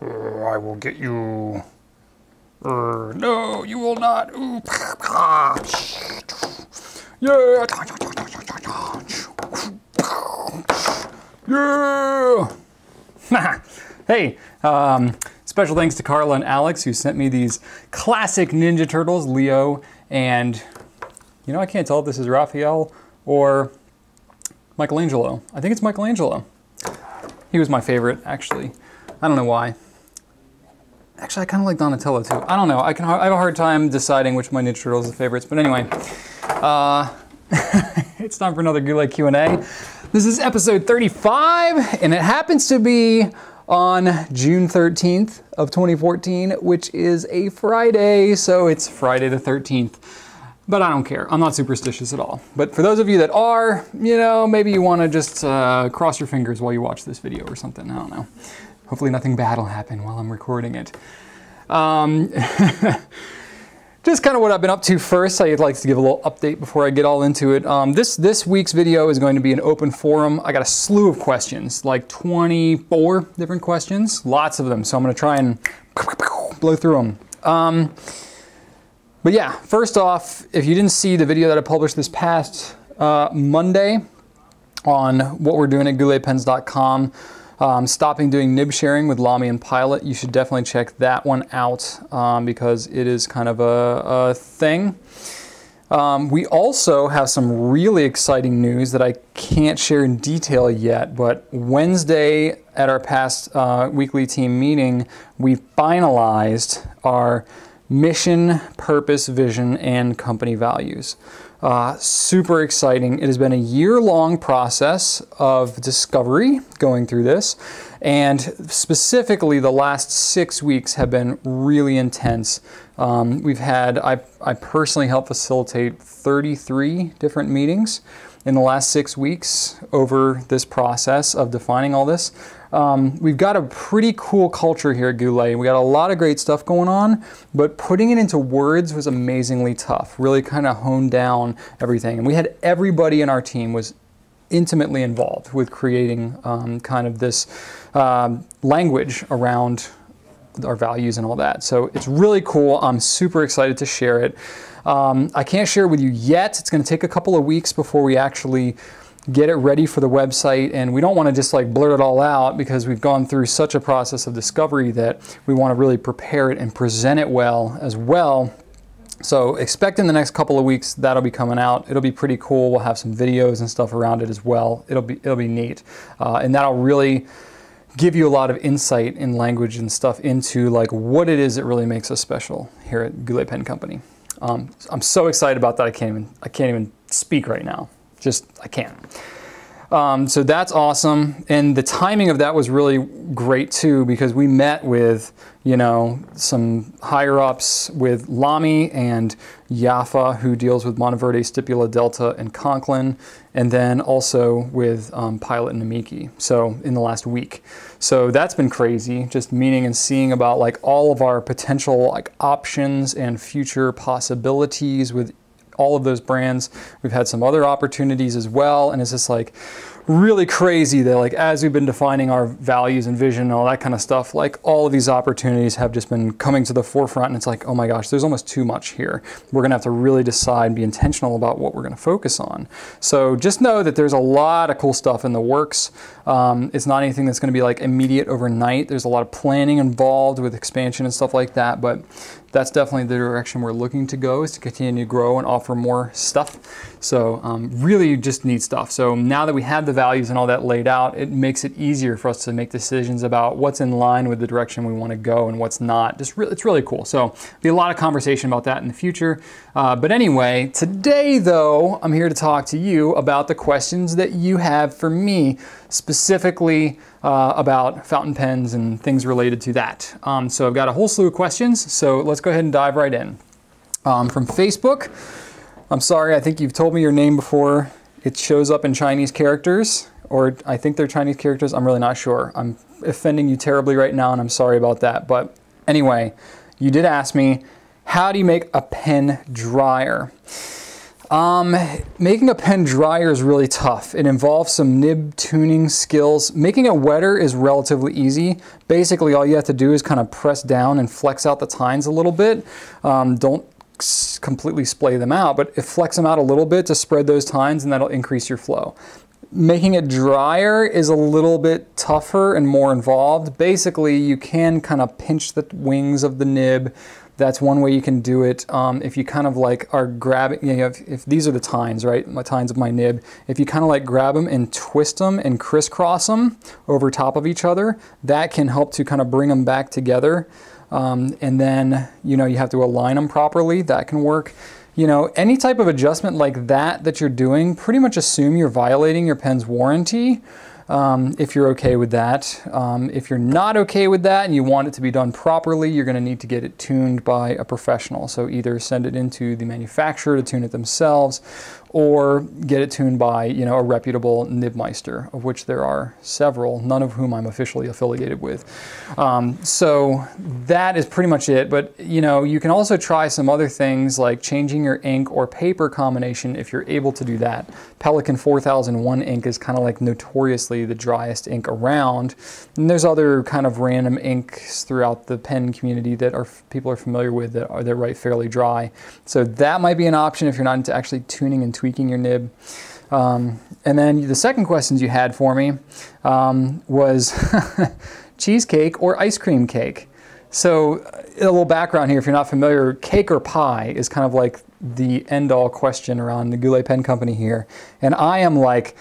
I will get you. No, you will not. Yeah. Yeah. Hey, special thanks to Carla and Alex who sent me these classic Ninja Turtles, Leo, and you know, I can't tell if this is Raphael or Michelangelo. I think it's Michelangelo. He was my favorite, actually. I don't know why. Actually, I kind of like Donatello too. I don't know. I have a hard time deciding which of my Ninja Turtles are the favorites. But anyway, it's time for another Goulet Q&A. This is episode 35, and it happens to be on June 13th of 2014, which is a Friday. So it's Friday the 13th. But I don't care. I'm not superstitious at all. But for those of you that are, you know, maybe you want to just cross your fingers while you watch this video or something. I don't know. Hopefully nothing bad will happen while I'm recording it. Just kind of what I've been up to first. I'd like to give a little update before I get all into it. This week's video is going to be an open forum. I got a slew of questions, like 24 different questions, lots of them. So I'm going to try and blow through them. But yeah, first off, if you didn't see the video that I published this past Monday on what we're doing at gouletpens.com, stopping doing nib sharing with Lamy and Pilot, you should definitely check that one out because it is kind of a thing. We also have some really exciting news that I can't share in detail yet, but Wednesday at our past weekly team meeting, we finalized our mission, purpose, vision, and company values. Super exciting. It has been a year-long process of discovery going through this, and specifically the last 6 weeks have been really intense. I personally helped facilitate 33 different meetings in the last 6 weeks over this process of defining all this. We've got a pretty cool culture here at Goulet. We got a lot of great stuff going on, but putting it into words was amazingly tough. Really kind of honed down everything. And we had everybody in our team was intimately involved with creating kind of this language around our values and all that. So it's really cool. I'm super excited to share it. I can't share it with you yet. It's going to take a couple of weeks before we actually get it ready for the website, and we don't want to just like blurt it all out because we've gone through such a process of discovery that we want to really prepare it and present it well as well. So expect in the next couple of weeks that'll be coming out. It'll be pretty cool. We'll have some videos and stuff around it as well. It'll be neat, and that'll really give you a lot of insight in language and stuff into like what it is that really makes us special here at Goulet Pen Company. I'm so excited about that. I can't even speak right now. I can't. So that's awesome. And the timing of that was really great too, because we met with, you know, some higher ups with Lamy and Yafa, who deals with Monteverde, Stipula, Delta, and Conklin, and then also with Pilot and Namiki. So in the last week. So that's been crazy, just meeting and seeing about like all of our potential like options and future possibilities with all of those brands. We've had some other opportunities as well, and it's just like really crazy that like as we've been defining our values and vision and all that kind of stuff, like all of these opportunities have just been coming to the forefront, and it's like, oh my gosh, there's almost too much here. We're gonna have to really decide and be intentional about what we're gonna focus on. So just know that there's a lot of cool stuff in the works. It's not anything that's gonna be like immediate overnight. There's a lot of planning involved with expansion and stuff like that, but that's definitely the direction we're looking to go, is to continue to grow and offer more stuff. So really just neat stuff. So now that we have the values and all that laid out, it makes it easier for us to make decisions about what's in line with the direction we want to go and what's not. It's really cool. So be a lot of conversation about that in the future. But anyway, today though, I'm here to talk to you about the questions that you have for me, specifically about fountain pens and things related to that. So I've got a whole slew of questions, so let's go ahead and dive right in. From Facebook, I'm sorry, I think you've told me your name before. It shows up in Chinese characters, or I think they're Chinese characters, I'm really not sure. I'm offending you terribly right now, and I'm sorry about that. But anyway, you did ask me, how do you make a pen drier? Making a pen drier is really tough. It involves some nib tuning skills. Making it wetter is relatively easy. Basically, all you have to do is kind of press down and flex out the tines a little bit. Don't completely splay them out, but flex them out a little bit to spread those tines, and that'll increase your flow. Making it drier is a little bit tougher and more involved. Basically, you can kind of pinch the wings of the nib. That's one way you can do it. If you kind of like are grabbing, you know, if these are the tines, right? My tines of my nib. If you kind of like grab them and twist them and crisscross them over top of each other, that can help to kind of bring them back together. And then, you know, you have to align them properly. That can work. You know, any type of adjustment like that you're doing, pretty much assume you're violating your pen's warranty. If you're okay with that. If you're not okay with that and you want it to be done properly, you're going to need to get it tuned by a professional. So either send it into the manufacturer to tune it themselves, or get it tuned by, you know, a reputable nibmeister, of which there are several, none of whom I'm officially affiliated with. So that is pretty much it. But, you know, you can also try some other things like changing your ink or paper combination if you're able to do that. Pelikan 4001 ink is kind of like notoriously the driest ink around. And there's other kind of random inks throughout the pen community that people are familiar with that write fairly dry. So that might be an option if you're not into actually tuning and tweaking your nib. And then the second questions you had for me was cheesecake or ice cream cake. So a little background here, if you're not familiar, cake or pie is kind of like the end-all question around the Goulet Pen Company here. And I am like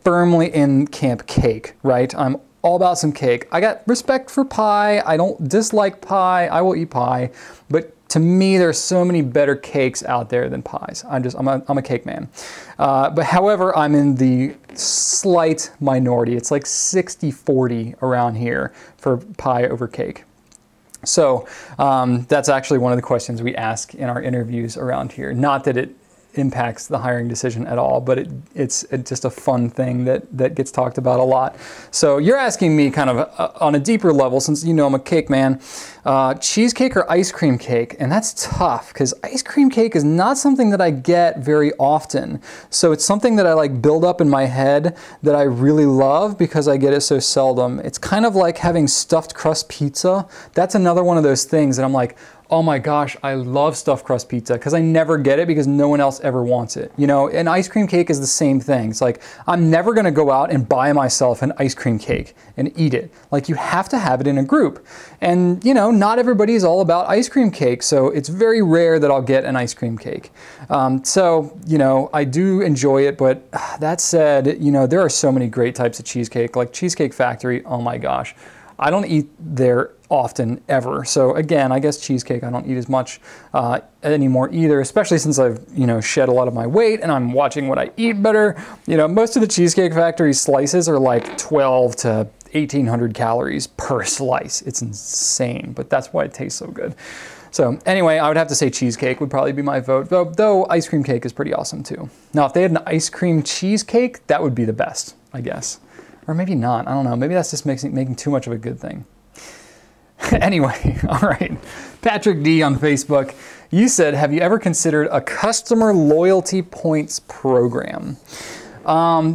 firmly in camp cake, right? I'm all about some cake. I got respect for pie. I don't dislike pie. I will eat pie. But to me, there's so many better cakes out there than pies. I'm a cake man. But however, I'm in the slight minority. It's like 60-40 around here for pie over cake. So that's actually one of the questions we ask in our interviews around here. Not that it impacts the hiring decision at all, but it's just a fun thing that gets talked about a lot. So you're asking me kind of on a deeper level, since you know I'm a cake man, cheesecake or ice cream cake, and that's tough because ice cream cake is not something that I get very often. So it's something that I like build up in my head that I really love because I get it so seldom. It's kind of like having stuffed crust pizza. That's another one of those things that I'm like, oh my gosh, I love stuffed crust pizza, because I never get it because no one else ever wants it. You know, and ice cream cake is the same thing. It's like, I'm never gonna go out and buy myself an ice cream cake and eat it. Like, you have to have it in a group. And, you know, not everybody is all about ice cream cake, so it's very rare that I'll get an ice cream cake. So, you know, I do enjoy it, but that said, you know, there are so many great types of cheesecake, like Cheesecake Factory, oh my gosh. I don't eat there often, ever. So again, I guess cheesecake I don't eat as much anymore either, especially since I've, you know, shed a lot of my weight and I'm watching what I eat better. You know, most of the Cheesecake Factory slices are like 12 to 1800 calories per slice. It's insane, but that's why it tastes so good. So anyway, I would have to say cheesecake would probably be my vote, though ice cream cake is pretty awesome too. Now, if they had an ice cream cheesecake, that would be the best, I guess. Or maybe not, I don't know. Maybe that's just making too much of a good thing. Anyway, all right. Patrick D on Facebook, you said, have you ever considered a customer loyalty points program?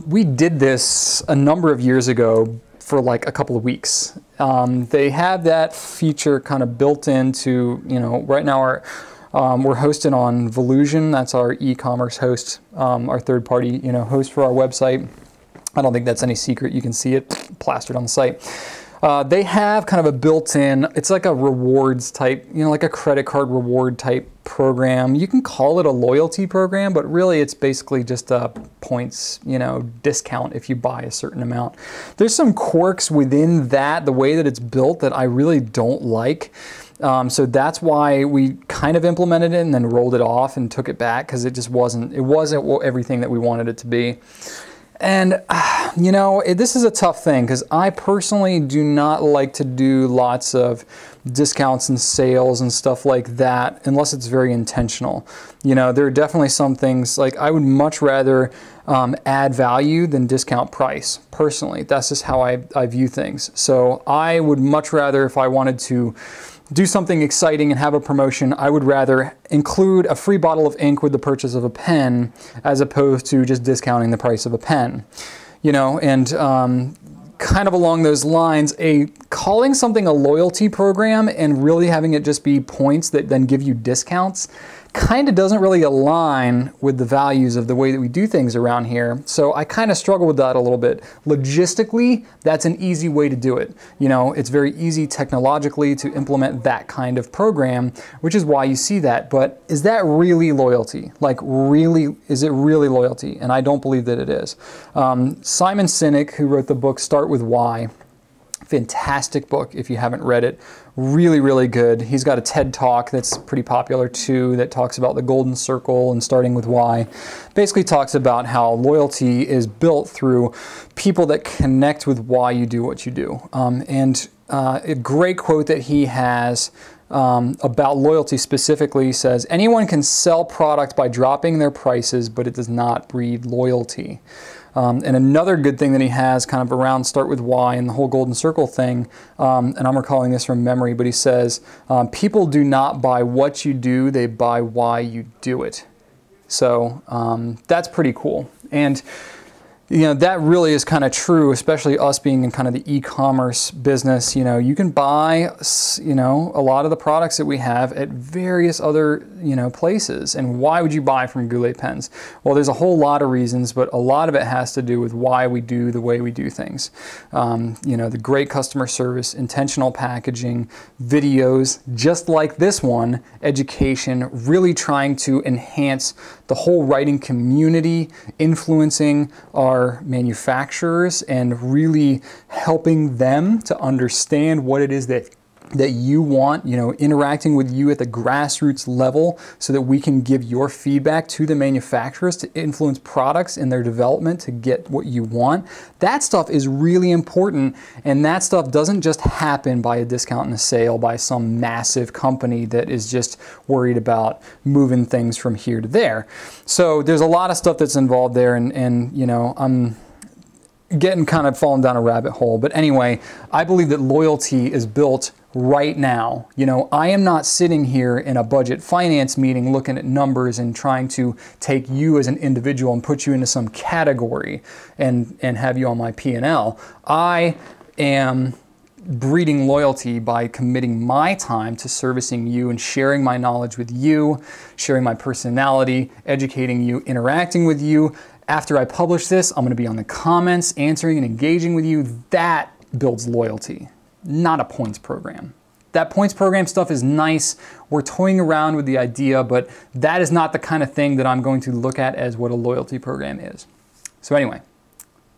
We did this a number of years ago for like a couple of weeks. They have that feature kind of built into, you know, right now we're hosted on Volusion. That's our e-commerce host, our third-party, you know, host for our website. I don't think that's any secret. You can see it plastered on the site. They have kind of a built-in, it's like a rewards type, you know, like a credit card reward type program. You can call it a loyalty program, but really it's basically just a points, you know, discount if you buy a certain amount. There's some quirks within that, the way that it's built, that I really don't like. So that's why we kind of implemented it and then rolled it off and took it back, because it just wasn't everything that we wanted it to be. And, you know, this is a tough thing, because I personally do not like to do lots of discounts and sales and stuff like that unless it's very intentional. You know, there are definitely some things, like I would much rather add value than discount price, personally. That's just how I view things. So I would much rather, if I wanted to do something exciting and have a promotion, I would rather include a free bottle of ink with the purchase of a pen as opposed to just discounting the price of a pen. You know, and kind of along those lines, calling something a loyalty program and really having it just be points that then give you discounts kind of doesn't really align with the values of the way that we do things around here. So I kind of struggle with that a little bit. Logistically, that's an easy way to do it. You know, it's very easy technologically to implement that kind of program, which is why you see that. But is that really loyalty? Like, really, is it really loyalty? And I don't believe that it is. Simon Sinek, who wrote the book Start With Why, fantastic book if you haven't read it. Really, really good. He's got a TED Talk that's pretty popular too that talks about the golden circle and starting with why. Basically talks about how loyalty is built through people that connect with why you do what you do. A great quote that he has about loyalty specifically says, anyone can sell product by dropping their prices, but it does not breed loyalty. And another good thing that he has kind of around Start With Why and the whole golden circle thing, and I'm recalling this from memory, but he says, people do not buy what you do, they buy why you do it. So that's pretty cool. And you know, that really is kind of true, especially us being in kind of the e-commerce business. You know, you can buy, you know, a lot of the products that we have at various other, you know, places. And why would you buy from Goulet pens? Well, there's a whole lot of reasons, but a lot of it has to do with why we do the way we do things. You know, the great customer service, intentional packaging, videos, just like this one, education, really trying to enhance the whole writing community, influencing our manufacturers and really helping them to understand what it is that you want, you know, interacting with you at the grassroots level so that we can give your feedback to the manufacturers to influence products in their development to get what you want. That stuff is really important, and that stuff doesn't just happen by a discount and a sale by some massive company that is just worried about moving things from here to there. So there's a lot of stuff that's involved there, and you know, I'm getting kind of falling down a rabbit hole. But anyway, I believe that loyalty is built right now. You know, I am not sitting here in a budget finance meeting looking at numbers and trying to take you as an individual and put you into some category and have you on my P&L. I am breeding loyalty by committing my time to servicing you and sharing my knowledge with you, sharing my personality, educating you, interacting with you. After I publish this, I'm going to be on the comments, answering and engaging with you. That builds loyalty, not a points program. That points program stuff is nice. We're toying around with the idea, but that is not the kind of thing that I'm going to look at as what a loyalty program is. So anyway,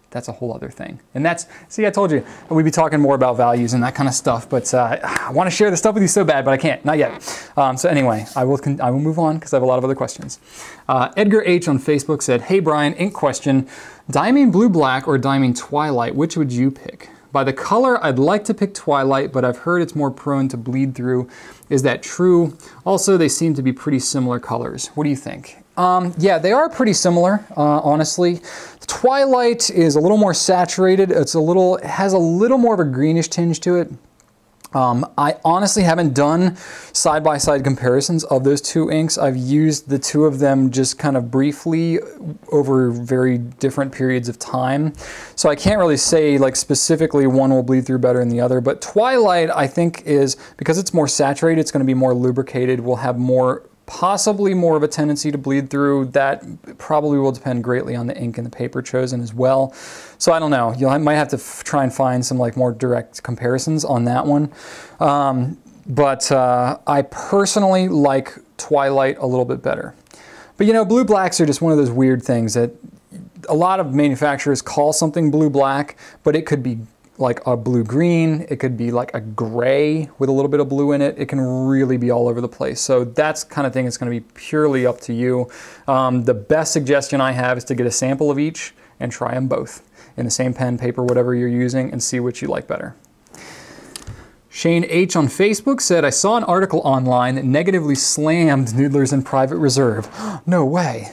that's a whole other thing. And that's, see, I told you, we'd be talking more about values and that kind of stuff, but I want to share this stuff with you so bad, but I can't, not yet. So anyway, I will move on because I have a lot of other questions. Edgar H on Facebook said, hey Brian, ink question, Diamine Blue Black or Diamine Twilight, which would you pick? By the color, I'd like to pick Twilight, but I've heard it's more prone to bleed through. Is that true? Also, they seem to be pretty similar colors. What do you think? Yeah, they are pretty similar, honestly. Twilight is a little more saturated. It has a little more of a greenish tinge to it. I honestly haven't done side-by-side comparisons of those two inks. I've used the two of them just kind of briefly over very different periods of time. So I can't really say like specifically one will bleed through better than the other, but Twilight I think is, because it's more saturated, it's going to be more lubricated, will have possibly more of a tendency to bleed through. That probably will depend greatly on the ink and the paper chosen as well. So I don't know, you might have to try and find some like more direct comparisons on that one. But I personally like Twilight a little bit better. But you know, blue blacks are just one of those weird things that a lot of manufacturers call something blue black, but it could be like a blue green, it could be like a gray with a little bit of blue in it. It can really be all over the place. So that's kind of thing that's going to be purely up to you. The best suggestion I have is to get a sample of each and try them both in the same pen, paper, whatever you're using, and see what you like better. Shane H on Facebook said, I saw an article online that negatively slammed Noodlers in private reserve. No way.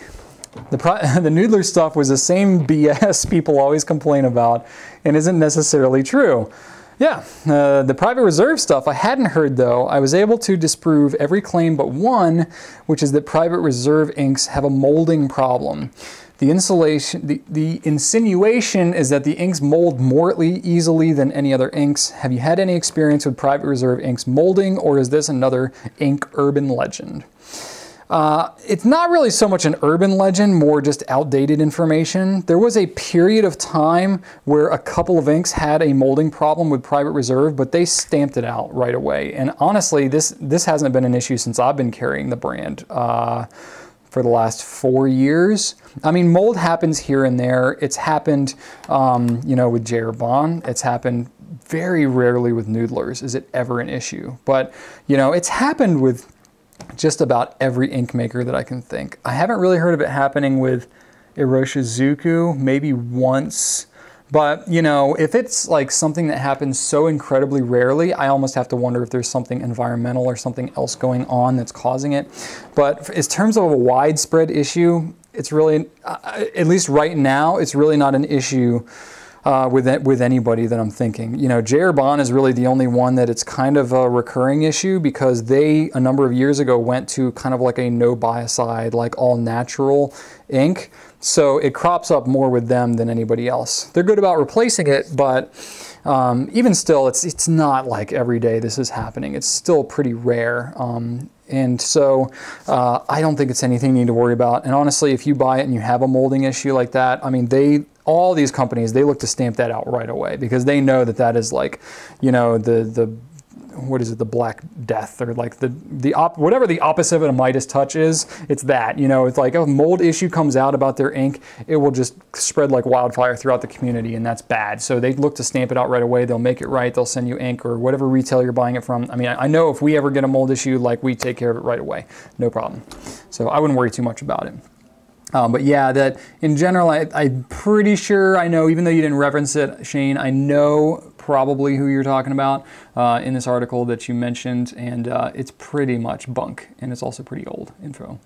The Noodler stuff was the same BS people always complain about and isn't necessarily true. Yeah, the private reserve stuff I hadn't heard though. I was able to disprove every claim but one, which is that private reserve inks have a molding problem. The insinuation is that the inks mold more easily than any other inks. Have you had any experience with private reserve inks molding, or is this another ink urban legend? It's not really so much an urban legend, more just outdated information. There was a period of time where a couple of inks had a molding problem with private reserve, but they stamped it out right away. And honestly, this hasn't been an issue since I've been carrying the brand for the last 4 years. I mean, mold happens here and there. It's happened, you know, with Devon. It's happened very rarely with Noodlers. Is it ever an issue? But, you know, it's happened with just about every ink maker that I can think. I haven't really heard of it happening with Iroshizuku, maybe once. But, you know, if it's like something that happens so incredibly rarely, I almost have to wonder if there's something environmental or something else going on that's causing it. But in terms of a widespread issue, it's really, at least right now, it's really not an issue with anybody that I'm thinking. You know, Devon is really the only one that it's kind of a recurring issue, because they, a number of years ago, went to kind of like a no biocide, like all natural ink. So it crops up more with them than anybody else. They're good about replacing it, but even still, it's not like every day this is happening. It's still pretty rare. And so I don't think it's anything you need to worry about. And honestly, if you buy it and you have a molding issue like that, I mean, all these companies, they look to stamp that out right away, because they know that that is like, you know, what is it, the Black Death, or like whatever the opposite of a Midas touch is, it's that, you know, it's like a mold issue comes out about their ink, it will just spread like wildfire throughout the community, and that's bad. So they look to stamp it out right away. They'll make it right. They'll send you ink or whatever retailer you're buying it from. I mean, I know if we ever get a mold issue, like, we take care of it right away, no problem. So I wouldn't worry too much about it. But yeah, that in general, I'm pretty sure I know, even though you didn't reference it, Shane, I know probably who you're talking about in this article that you mentioned, and it's pretty much bunk, and it's also pretty old info.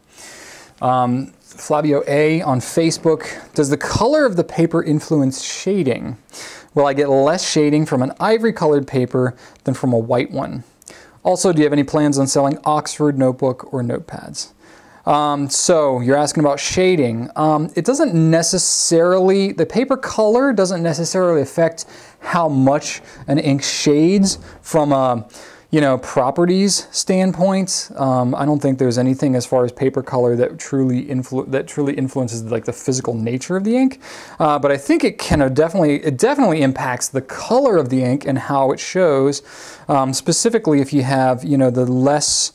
Flavio A on Facebook, does the color of the paper influence shading? Will I get less shading from an ivory colored paper than from a white one? Also, do you have any plans on selling Oxford notebook or notepads? So you're asking about shading. It doesn't necessarily, the paper color doesn't necessarily affect how much an ink shades from a, you know, properties standpoint. I don't think there's anything as far as paper color that truly influences like the physical nature of the ink. But I think it definitely impacts the color of the ink and how it shows. Specifically, if you have, you know, the less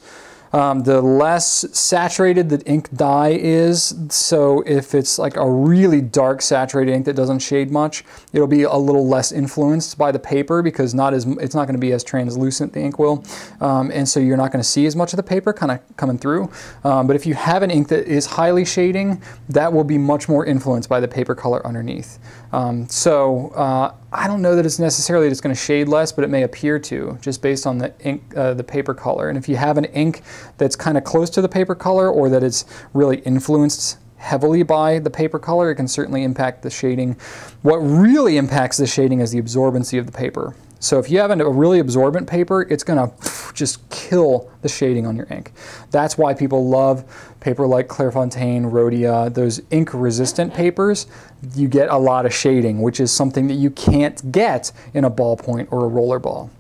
saturated the ink dye is. So if it's like a really dark saturated ink that doesn't shade much, it'll be a little less influenced by the paper, because it's not going to be as translucent, the ink will. And so you're not going to see as much of the paper kind of coming through. But if you have an ink that is highly shading, that will be much more influenced by the paper color underneath. I don't know that it's necessarily just going to shade less, but it may appear to, just based on the ink, the paper color. And if you have an ink that's kind of close to the paper color, or that it's really influenced heavily by the paper color, it can certainly impact the shading. What really impacts the shading is the absorbency of the paper. So if you have a really absorbent paper, it's going to just kill the shading on your ink. That's why people love paper like Clairefontaine, Rhodia, those ink-resistant papers. You get a lot of shading, which is something that you can't get in a ballpoint or a roller ball.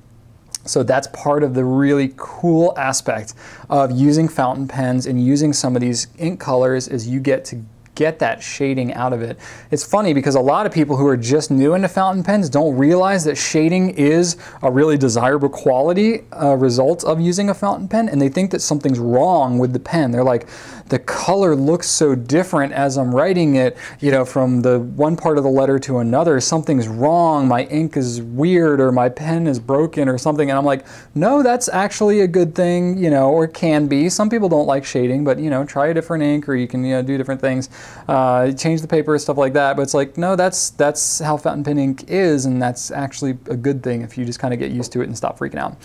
So that's part of the really cool aspect of using fountain pens and using some of these ink colors, is you get to get that shading out of it. It's funny because a lot of people who are just new into fountain pens don't realize that shading is a really desirable quality result of using a fountain pen, and they think that something's wrong with the pen. They're like, the color looks so different as I'm writing it, you know, from the one part of the letter to another. Something's wrong, my ink is weird, or my pen is broken or something. And I'm like, no, that's actually a good thing, you know, or it can be. Some people don't like shading, but, you know, try a different ink, or you can, you know, do different things. Change the paper, stuff like that. But it's like, no, that's how fountain pen ink is, and that's actually a good thing if you just kind of get used to it and stop freaking out.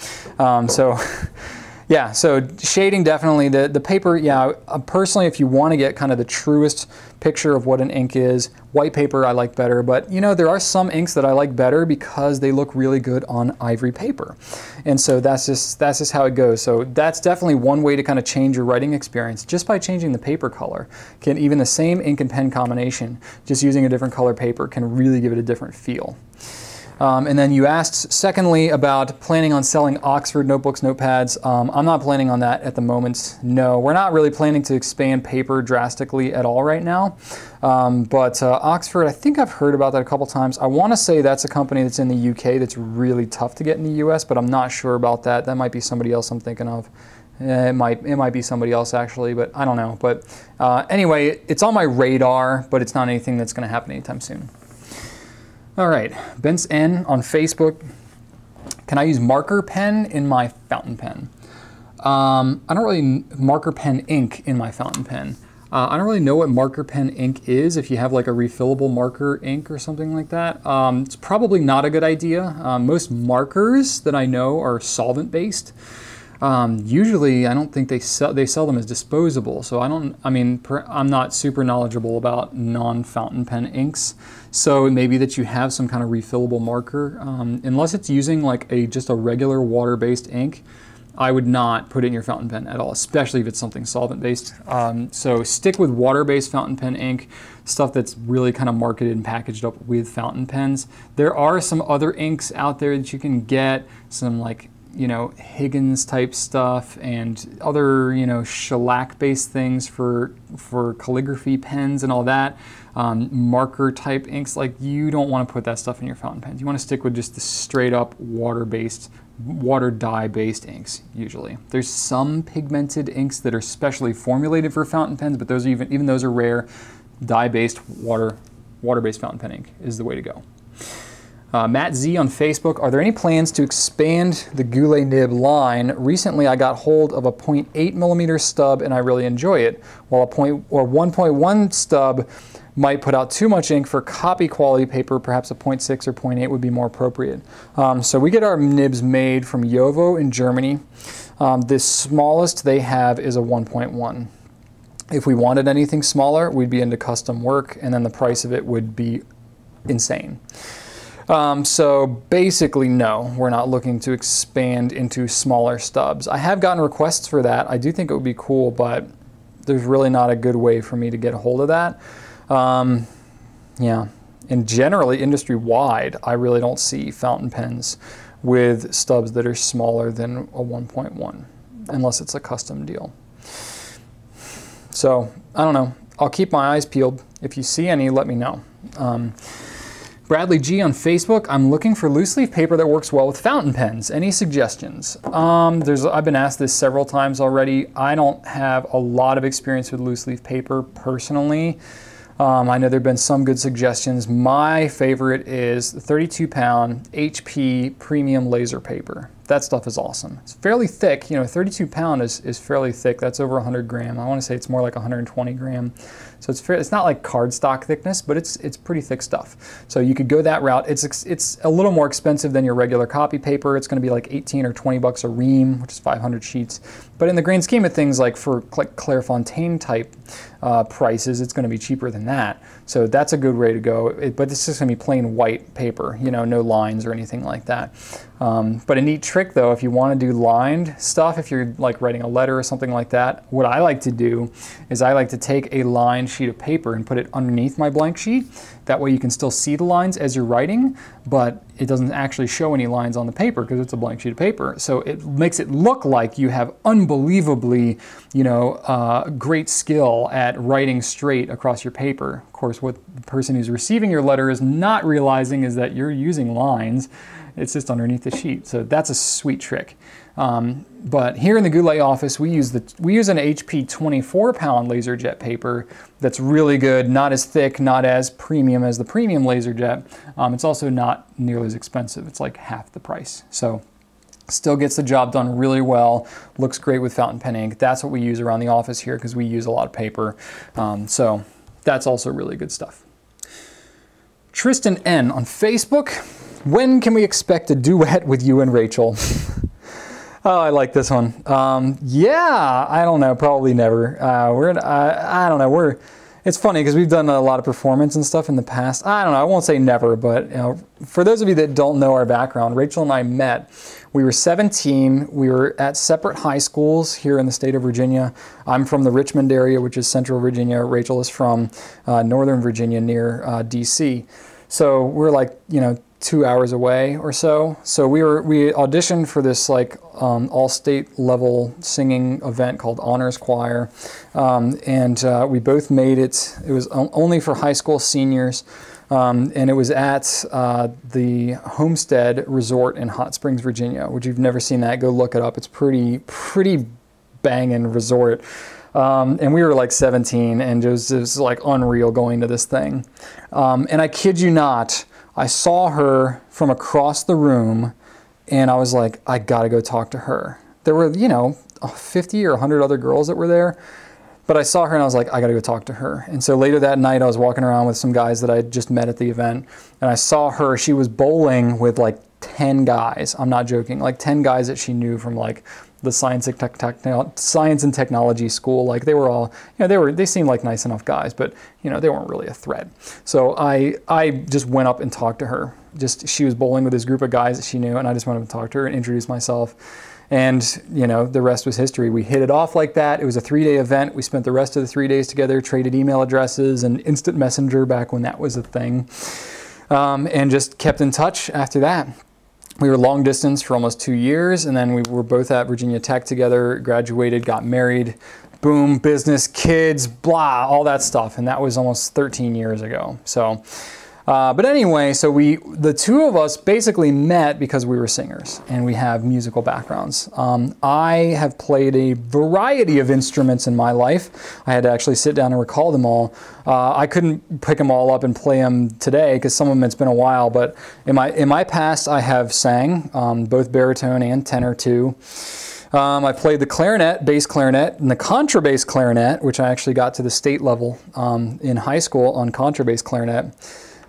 Yeah, so shading definitely. The paper, yeah, personally, if you want to get kind of the truest picture of what an ink is, white paper I like better, but you know, there are some inks that I like better because they look really good on ivory paper. And so that's just how it goes. So that's definitely one way to kind of change your writing experience, just by changing the paper color. Can even the same ink and pen combination, just using a different color paper can really give it a different feel. And then you asked, secondly, about planning on selling Oxford notebooks, notepads. I'm not planning on that at the moment. No, we're not really planning to expand paper drastically at all right now. But Oxford, I think I've heard about that a couple times. I want to say that's a company that's in the UK that's really tough to get in the US, but I'm not sure about that. That might be somebody else I'm thinking of. It might be somebody else actually, but I don't know. But anyway, it's on my radar, but it's not anything that's going to happen anytime soon. All right, Bence N on Facebook. Can I use marker pen in my fountain pen? I don't really, marker pen ink in my fountain pen. I don't really know what marker pen ink is. If you have like a refillable marker ink or something like that, it's probably not a good idea. Most markers that I know are solvent based. Usually, I don't think they sell them as disposable. So I'm not super knowledgeable about non-fountain pen inks. So it may be that you have some kind of refillable marker. Unless it's using like just a regular water-based ink, I would not put it in your fountain pen at all, especially if it's something solvent-based. So stick with water-based fountain pen ink, stuff that's really kind of marketed and packaged up with fountain pens. There are some other inks out there that you can get, some like, you know, Higgins type stuff and other, you know, shellac based things for calligraphy pens and all that. Marker type inks, like you don't want to put that stuff in your fountain pens. You want to stick with just the straight up water dye based inks usually. There's some pigmented inks that are specially formulated for fountain pens, but those are even those are rare. Dye based water based fountain pen ink is the way to go. Matt Z on Facebook, are there any plans to expand the Goulet nib line? Recently I got hold of a 0.8 millimeter stub and I really enjoy it, while a 1.1 stub might put out too much ink for copy quality paper. Perhaps a 0.6 or 0.8 would be more appropriate. So we get our nibs made from Jovo in Germany. The smallest they have is a 1.1. If we wanted anything smaller, we'd be into custom work, and then the price of it would be insane. So basically, no, we're not looking to expand into smaller stubs. I have gotten requests for that. I do think it would be cool, but there's really not a good way for me to get a hold of that. Yeah, and generally industry-wide, I really don't see fountain pens with stubs that are smaller than a 1.1, unless it's a custom deal. So, I don't know. I'll keep my eyes peeled. If you see any, let me know. Bradley G on Facebook, I'm looking for loose leaf paper that works well with fountain pens. Any suggestions? I've been asked this several times already. I don't have a lot of experience with loose leaf paper personally. I know there have been some good suggestions. My favorite is the 32-pound HP premium laser paper. That stuff is awesome. It's fairly thick. You know, 32-pound is fairly thick. That's over 100 gram. I want to say it's more like 120 gram. So it's not like cardstock thickness, but it's pretty thick stuff. So you could go that route. It's a little more expensive than your regular copy paper. It's going to be like 18 or 20 bucks a ream, which is 500 sheets. But in the grand scheme of things, like for like Clairefontaine type prices, it's going to be cheaper than that. So that's a good way to go. But it's just going to be plain white paper, you know, no lines or anything like that. But a neat trick though, if you want to do lined stuff, if you're like writing a letter or something like that, what I like to do is I like to take a lined sheet of paper and put it underneath my blank sheet. That way you can still see the lines as you're writing, but it doesn't actually show any lines on the paper because it's a blank sheet of paper. So it makes it look like you have unbelievably, you know, great skill at writing straight across your paper. Of course, what the person who's receiving your letter is not realizing is that you're using lines. It's just underneath the sheet. So that's a sweet trick. But here in the Goulet office, we use an HP 24-pound laser jet paper that's really good, not as thick, not as premium as the premium laser jet. It's also not nearly as expensive. It's like half the price. So still gets the job done really well, looks great with fountain pen ink. That's what we use around the office here because we use a lot of paper. So that's also really good stuff. Tristan N on Facebook, when can we expect a duet with you and Rachel? Oh, I like this one. Yeah, I don't know, probably never. I don't know. It's funny because we've done a lot of performance and stuff in the past. I don't know, I won't say never, but you know, for those of you that don't know our background, Rachel and I met. We were 17. We were at separate high schools here in the state of Virginia. I'm from the Richmond area, which is central Virginia. Rachel is from northern Virginia near DC. So we're like, you know, 2 hours away or so. So we auditioned for this like all-state level singing event called Honors Choir, and we both made it. It was only for high school seniors, and it was at the Homestead Resort in Hot Springs, Virginia. Which you've never seen that, go look it up. It's pretty banging resort. And we were like 17, and it was like unreal going to this thing. And I kid you not, I saw her from across the room, and I was like, I gotta go talk to her. There were, you know, 50 or 100 other girls that were there, but I saw her and I was like, I gotta go talk to her. And so later that night, I was walking around with some guys that I just met at the event, and I saw her. She was bowling with like 10 guys. I'm not joking, like 10 guys that she knew from like the science and technology school. Like they were all, you know, they seemed like nice enough guys, but you know, they weren't really a threat. So I just went up and talked to her. She was bowling with this group of guys that she knew, and I just went up and talked to her and introduced myself. And you know, the rest was history. We hit it off like that. It was a 3-day event. We spent the rest of the 3 days together, traded email addresses and instant messenger back when that was a thing, and just kept in touch after that. We were long distance for almost 2 years, and then we were both at Virginia Tech together, graduated, got married, boom, business, kids, blah, all that stuff. And that was almost 13 years ago. So, but anyway, so the two of us basically met because we were singers and we have musical backgrounds. I have played a variety of instruments in my life. I had to actually sit down and recall them all. I couldn't pick them all up and play them today because some of them it's been a while, but in my past I have sang both baritone and tenor too. I played the clarinet, bass clarinet, and the contrabass clarinet, which I actually got to the state level in high school on contrabass clarinet.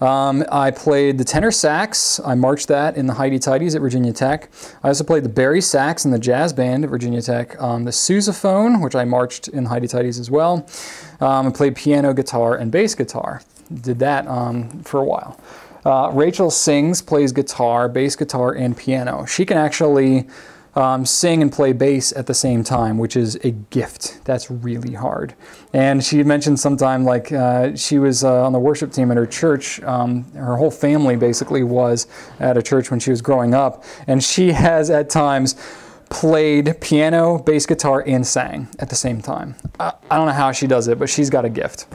I played the tenor sax. I marched that in the Heidi Tidies at Virginia Tech. I also played the Barry sax in the jazz band at Virginia Tech. The sousaphone, which I marched in Heidi Tidies as well. I played piano, guitar, and bass guitar. Did that for a while. Rachel sings, plays guitar, bass guitar, and piano. She can actually sing and play bass at the same time, which is a gift. That's really hard. And she mentioned sometime like she was on the worship team at her church. Her whole family basically was at a church when she was growing up. And she has at times played piano, bass guitar, and sang at the same time. I don't know how she does it, but she's got a gift.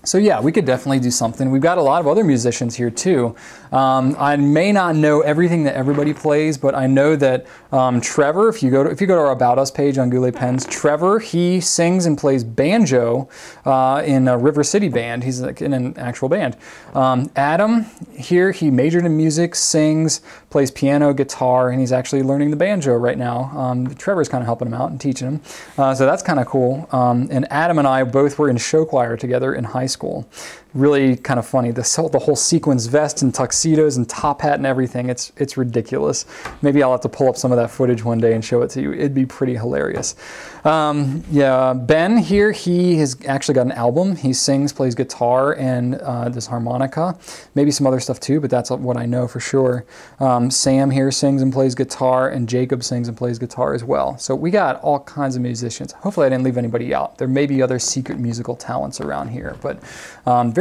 So yeah, we could definitely do something. We've got a lot of other musicians here too. I may not know everything that everybody plays, but I know that Trevor, if you go to our About Us page on Goulet Pens, Trevor, he sings and plays banjo in a River City band. He's like in an actual band. Adam here, he majored in music, sings, plays piano, guitar, and he's actually learning the banjo right now. Trevor's kind of helping him out and teaching him. So that's kind of cool. And Adam and I both were in show choir together in high school. Really kind of funny. The whole sequins vest and tuxedos and top hat and everything. It's ridiculous. Maybe I'll have to pull up some of that footage one day and show it to you. It'd be pretty hilarious. Yeah, Ben here, he has actually got an album. He sings, plays guitar, and does harmonica. Maybe some other stuff too, but that's what I know for sure. Sam here sings and plays guitar, and Jacob sings and plays guitar as well. So we got all kinds of musicians. Hopefully I didn't leave anybody out. There may be other secret musical talents around here, but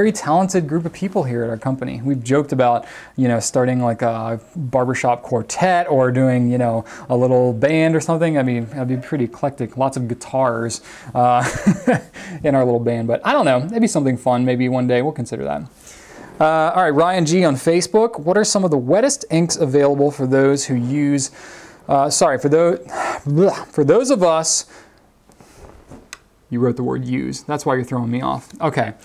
very talented group of people here at our company. We've joked about, you know, starting like a barbershop quartet or doing, you know, a little band or something. I mean, it'd be pretty eclectic. Lots of guitars in our little band, but I don't know. Maybe something fun. Maybe one day we'll consider that. All right, Ryan G on Facebook. What are some of the wettest inks available for those who use? For those of us. You wrote the word use. That's why you're throwing me off. Okay.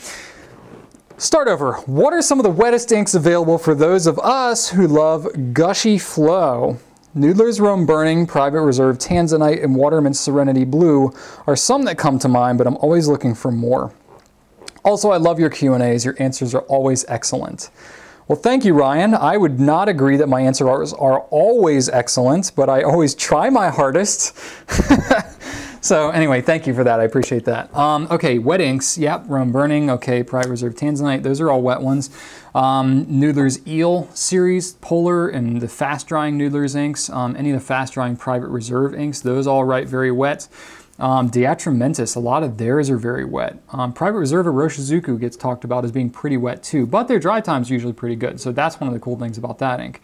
Start over. What are some of the wettest inks available for those of us who love gushy flow? Noodler's Rome Burning, Private Reserve Tanzanite, and Waterman Serenity Blue are some that come to mind, but I'm always looking for more. Also, I love your Q&As. Your answers are always excellent. Well, thank you, Ryan. I would not agree that my answers are always excellent, but I always try my hardest. So anyway, thank you for that. I appreciate that. Okay, wet inks. Yep, rum burning. Okay, Private Reserve Tanzanite. Those are all wet ones. Noodler's Eel series, Polar, and the fast drying Noodler's inks. Any of the fast drying Private Reserve inks, those all write very wet. Diatramentis, a lot of theirs are very wet. Private Reserve Roshizuku gets talked about as being pretty wet too, but their dry time's usually pretty good. So that's one of the cool things about that ink.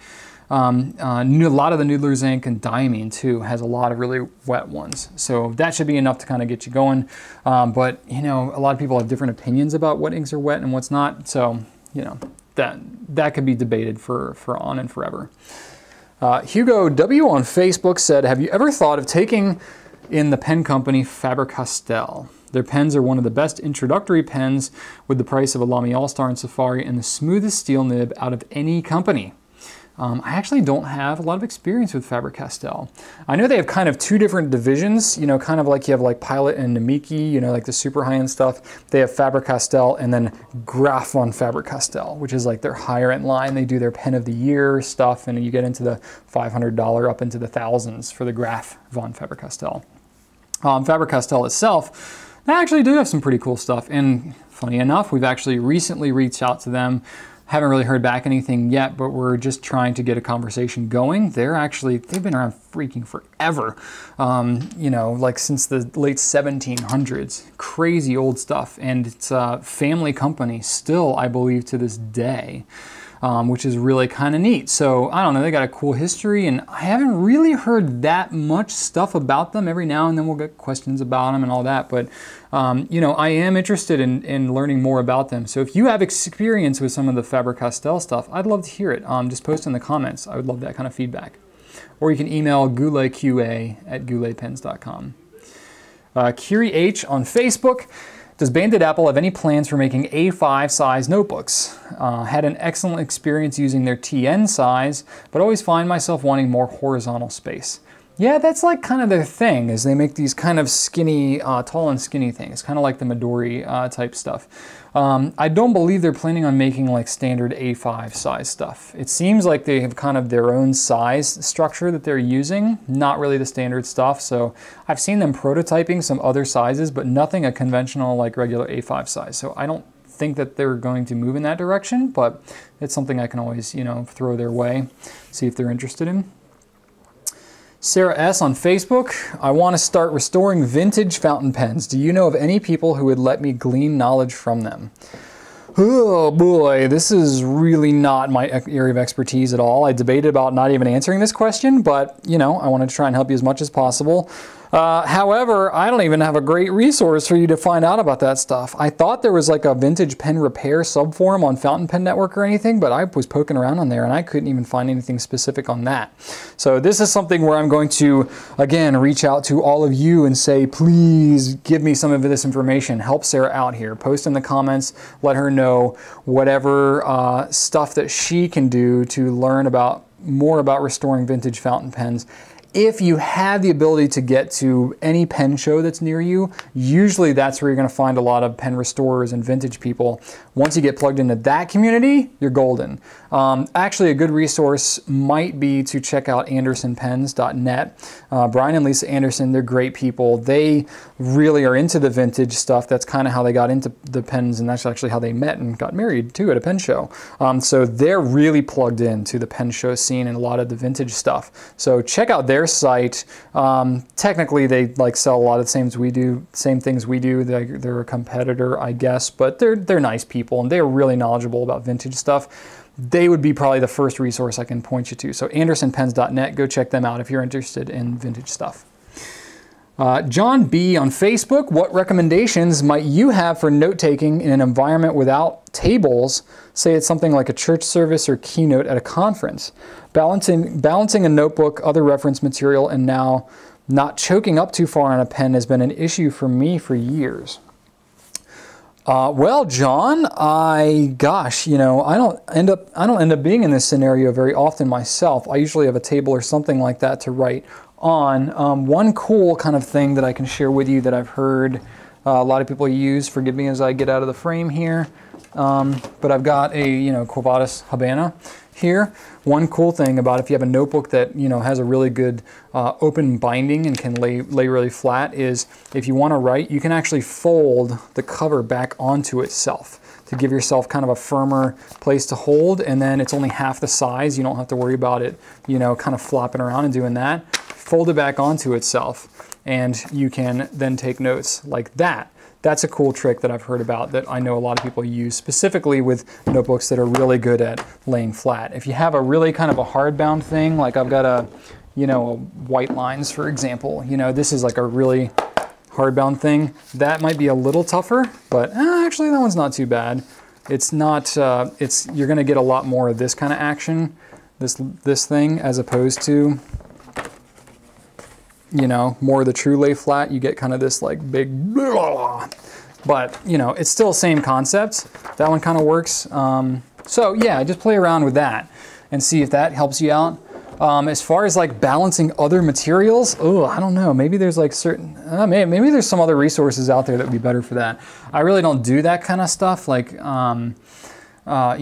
A lot of the Noodler's ink and Diamine too has a lot of really wet ones. So that should be enough to kind of get you going. But you know, a lot of people have different opinions about what inks are wet and what's not. So, you know, that could be debated for on and forever. Hugo W on Facebook said, have you ever thought of taking in the pen company Faber-Castell? Their pens are one of the best introductory pens with the price of a Lamy All-Star and Safari and the smoothest steel nib out of any company. I actually don't have a lot of experience with Faber-Castell. I know they have kind of two different divisions, you know, kind of like you have like Pilot and Namiki, you know, like the super high-end stuff. They have Faber-Castell and then Graf von Faber-Castell, which is like their higher end line. They do their pen of the year stuff, and you get into the $500 up into the thousands for the Graf von Faber-Castell. Faber-Castell itself, they actually do have some pretty cool stuff, and funny enough, we've actually recently reached out to them. Haven't really heard back anything yet, but we're just trying to get a conversation going. They've been around freaking forever. You know, like since the late 1700s. Crazy old stuff. And it's a family company still, I believe, to this day. Which is really kind of neat. So I don't know, they got a cool history, and I haven't really heard that much stuff about them. Every now and then we'll get questions about them and all that, but you know, I am interested in learning more about them. So if you have experience with some of the Faber-Castell stuff, I'd love to hear it. Just post in the comments. I would love that kind of feedback. Or you can email gouletqa@gouletpens.com. Kiri H on Facebook. Does Banded Apple have any plans for making A5 size notebooks? Had an excellent experience using their TN size, but always find myself wanting more horizontal space. Yeah, that's like kind of their thing, is they make these kind of skinny, tall and skinny things, kind of like the Midori type stuff. I don't believe they're planning on making like standard A5 size stuff. It seems like they have kind of their own size structure that they're using, not really the standard stuff. So I've seen them prototyping some other sizes, but nothing a conventional like regular A5 size. So I don't think that they're going to move in that direction, but it's something I can always, you know, throw their way, see if they're interested in. Sarah S. on Facebook, I want to start restoring vintage fountain pens. Do you know of any people who would let me glean knowledge from them? Oh boy, this is really not my area of expertise at all. I debated about not even answering this question, but you know, I wanted to try and help you as much as possible. However, I don't even have a great resource for you to find out about that stuff. I thought there was like a vintage pen repair subforum on Fountain Pen Network or anything, but I was poking around on there and I couldn't even find anything specific on that. So this is something where I'm going to, again, reach out to all of you and say, please give me some of this information. Help Sarah out here. Post in the comments, let her know whatever stuff that she can do to learn more about restoring vintage fountain pens. If you have the ability to get to any pen show that's near you, usually that's where you're going to find a lot of pen restorers and vintage people. Once you get plugged into that community, you're golden. Actually, a good resource might be to check out andersonpens.net. Brian and Lisa Anderson, they're great people. They really are into the vintage stuff. That's kind of how they got into the pens, and that's actually how they met and got married too at a pen show. So they're really plugged into the pen show scene and a lot of the vintage stuff. So check out their site. Technically, they like sell a lot of the same things we do. They're a competitor, I guess, but they're nice people and they're really knowledgeable about vintage stuff. They would be probably the first resource I can point you to. So andersonpens.net, go check them out if you're interested in vintage stuff. John B. on Facebook, what recommendations might you have for note-taking in an environment without tables? Say it's something like a church service or keynote at a conference. Balancing a notebook, other reference material, and now not choking up too far on a pen has been an issue for me for years. Well, John, you know, I don't end up being in this scenario very often myself. I usually have a table or something like that to write on. One cool kind of thing that I can share with you that I've heard a lot of people use, forgive me as I get out of the frame here, but I've got a, you know, Quo Vadis Habana here. One cool thing about if you have a notebook that, you know, has a really good open binding and can lay really flat is if you want to write, you can actually fold the cover back onto itself to give yourself kind of a firmer place to hold, and then it's only half the size. You don't have to worry about it, you know, kind of flopping around and doing that. Fold it back onto itself, and you can then take notes like that. That's a cool trick that I've heard about that I know a lot of people use specifically with notebooks that are really good at laying flat. If you have a really kind of a hardbound thing, like I've got a, you know, a white lines, for example, you know, this is like a really hardbound thing. That might be a little tougher, but actually that one's not too bad. It's not, you're gonna get a lot more of this kind of action, this thing, as opposed to, you know, more of the true lay flat. You get kind of this like big, blah, but you know, it's still same concept. That one kind of works. So yeah, just play around with that and see if that helps you out. As far as like balancing other materials, I don't know, maybe there's like certain, maybe there's some other resources out there that would be better for that. I really don't do that kind of stuff, like, you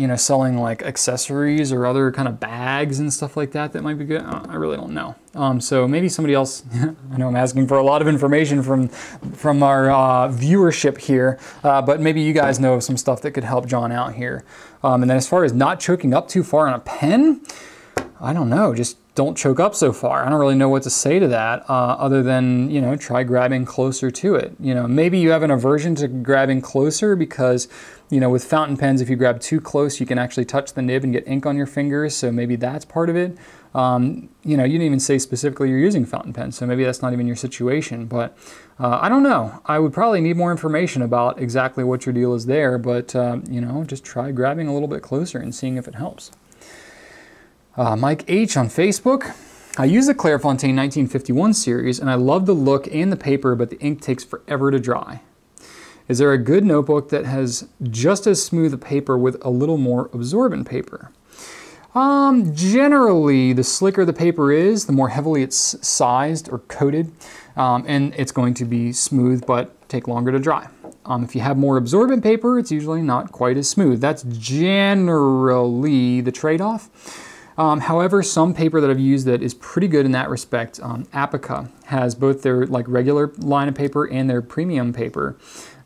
know, selling like accessories or other kind of bags and stuff like that that might be good. I really don't know. So maybe somebody else, I know I'm asking for a lot of information from our viewership here, but maybe you guys know of some stuff that could help John out here. And then as far as not choking up too far on a pen, I don't know, just don't choke up so far. I don't really know what to say to that other than, you know, try grabbing closer to it. You know, maybe you have an aversion to grabbing closer because, you know, with fountain pens, if you grab too close, you can actually touch the nib and get ink on your fingers. So maybe that's part of it. You know, you didn't even say specifically you're using fountain pens, so maybe that's not even your situation. But I don't know. I would probably need more information about exactly what your deal is there. But, you know, just try grabbing a little bit closer and seeing if it helps. Mike H on Facebook. I use the Clairefontaine 1951 series and I love the look and the paper, but the ink takes forever to dry. Is there a good notebook that has just as smooth a paper with a little more absorbent paper? Generally, the slicker the paper is, the more heavily it's sized or coated, and it's going to be smooth but take longer to dry. If you have more absorbent paper, it's usually not quite as smooth. That's generally the trade-off. However, some paper that I've used that is pretty good in that respect, Apica has both their like regular line of paper and their premium paper.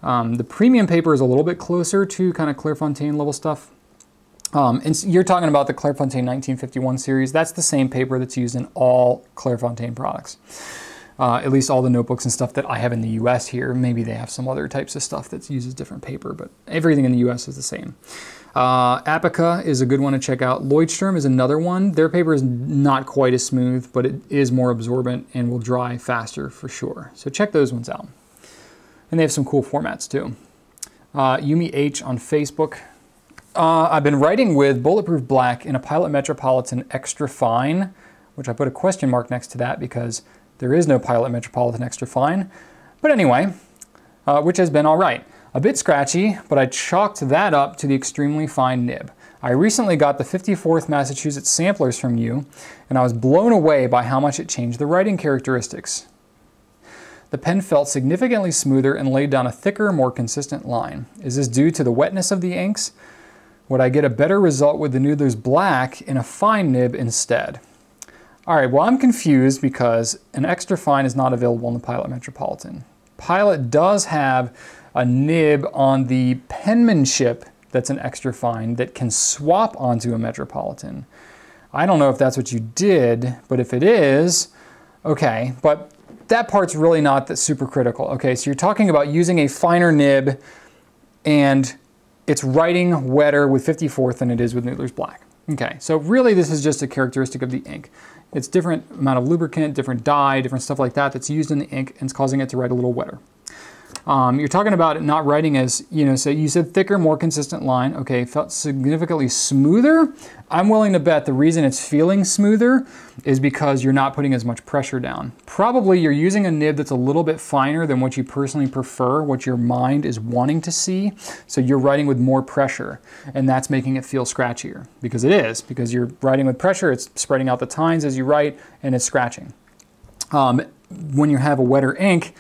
The premium paper is a little bit closer to kind of Clairefontaine level stuff. And you're talking about the Clairefontaine 1951 series. That's the same paper that's used in all Clairefontaine products. At least all the notebooks and stuff that I have in the US here. Maybe they have some other types of stuff that uses different paper, but everything in the US is the same. Apica is a good one to check out. Lloydstrom is another one. Their paper is not quite as smooth, but it is more absorbent and will dry faster for sure. So check those ones out. And they have some cool formats too. Yumi H on Facebook. I've been writing with Bulletproof Black in a Pilot Metropolitan Extra Fine, which I put a question mark next to that because there is no Pilot Metropolitan Extra Fine. But anyway, which has been all right. A bit scratchy, but I chalked that up to the extremely fine nib. I recently got the 54th Massachusetts samplers from you, and I was blown away by how much it changed the writing characteristics. The pen felt significantly smoother and laid down a thicker, more consistent line. Is this due to the wetness of the inks? Would I get a better result with the Noodler's Black in a fine nib instead? All right, well, I'm confused because an extra fine is not available in the Pilot Metropolitan. Pilot does have a nib on the penmanship that's an extra fine that can swap onto a Metropolitan. I don't know if that's what you did, but if it is, okay, but that part's really not that super critical. Okay, so you're talking about using a finer nib and it's writing wetter with 54th than it is with Noodler's Black. Okay, so really this is just a characteristic of the ink. It's different amount of lubricant, different dye, different stuff like that that's used in the ink and it's causing it to write a little wetter. You're talking about it not writing as, you know, so you said thicker, more consistent line. Okay, felt significantly smoother. I'm willing to bet the reason it's feeling smoother is because you're not putting as much pressure down. Probably you're using a nib that's a little bit finer than what you personally prefer, what your mind is wanting to see. So you're writing with more pressure and that's making it feel scratchier because it is, because you're writing with pressure, it's spreading out the tines as you write and it's scratching. When you have a wetter ink,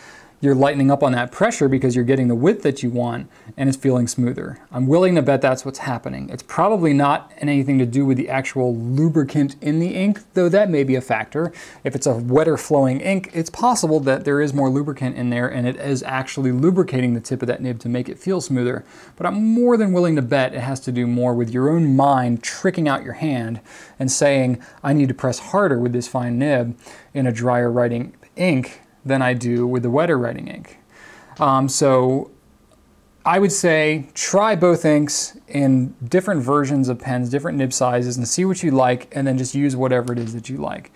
you're lightening up on that pressure because you're getting the width that you want and it's feeling smoother. I'm willing to bet that's what's happening. It's probably not anything to do with the actual lubricant in the ink, though that may be a factor. If it's a wetter flowing ink, it's possible that there is more lubricant in there and it is actually lubricating the tip of that nib to make it feel smoother. But I'm more than willing to bet it has to do more with your own mind tricking out your hand and saying, I need to press harder with this fine nib in a drier writing ink than I do with the wetter writing ink. So I would say try both inks in different versions of pens, different nib sizes, and see what you like, and then just use whatever it is that you like.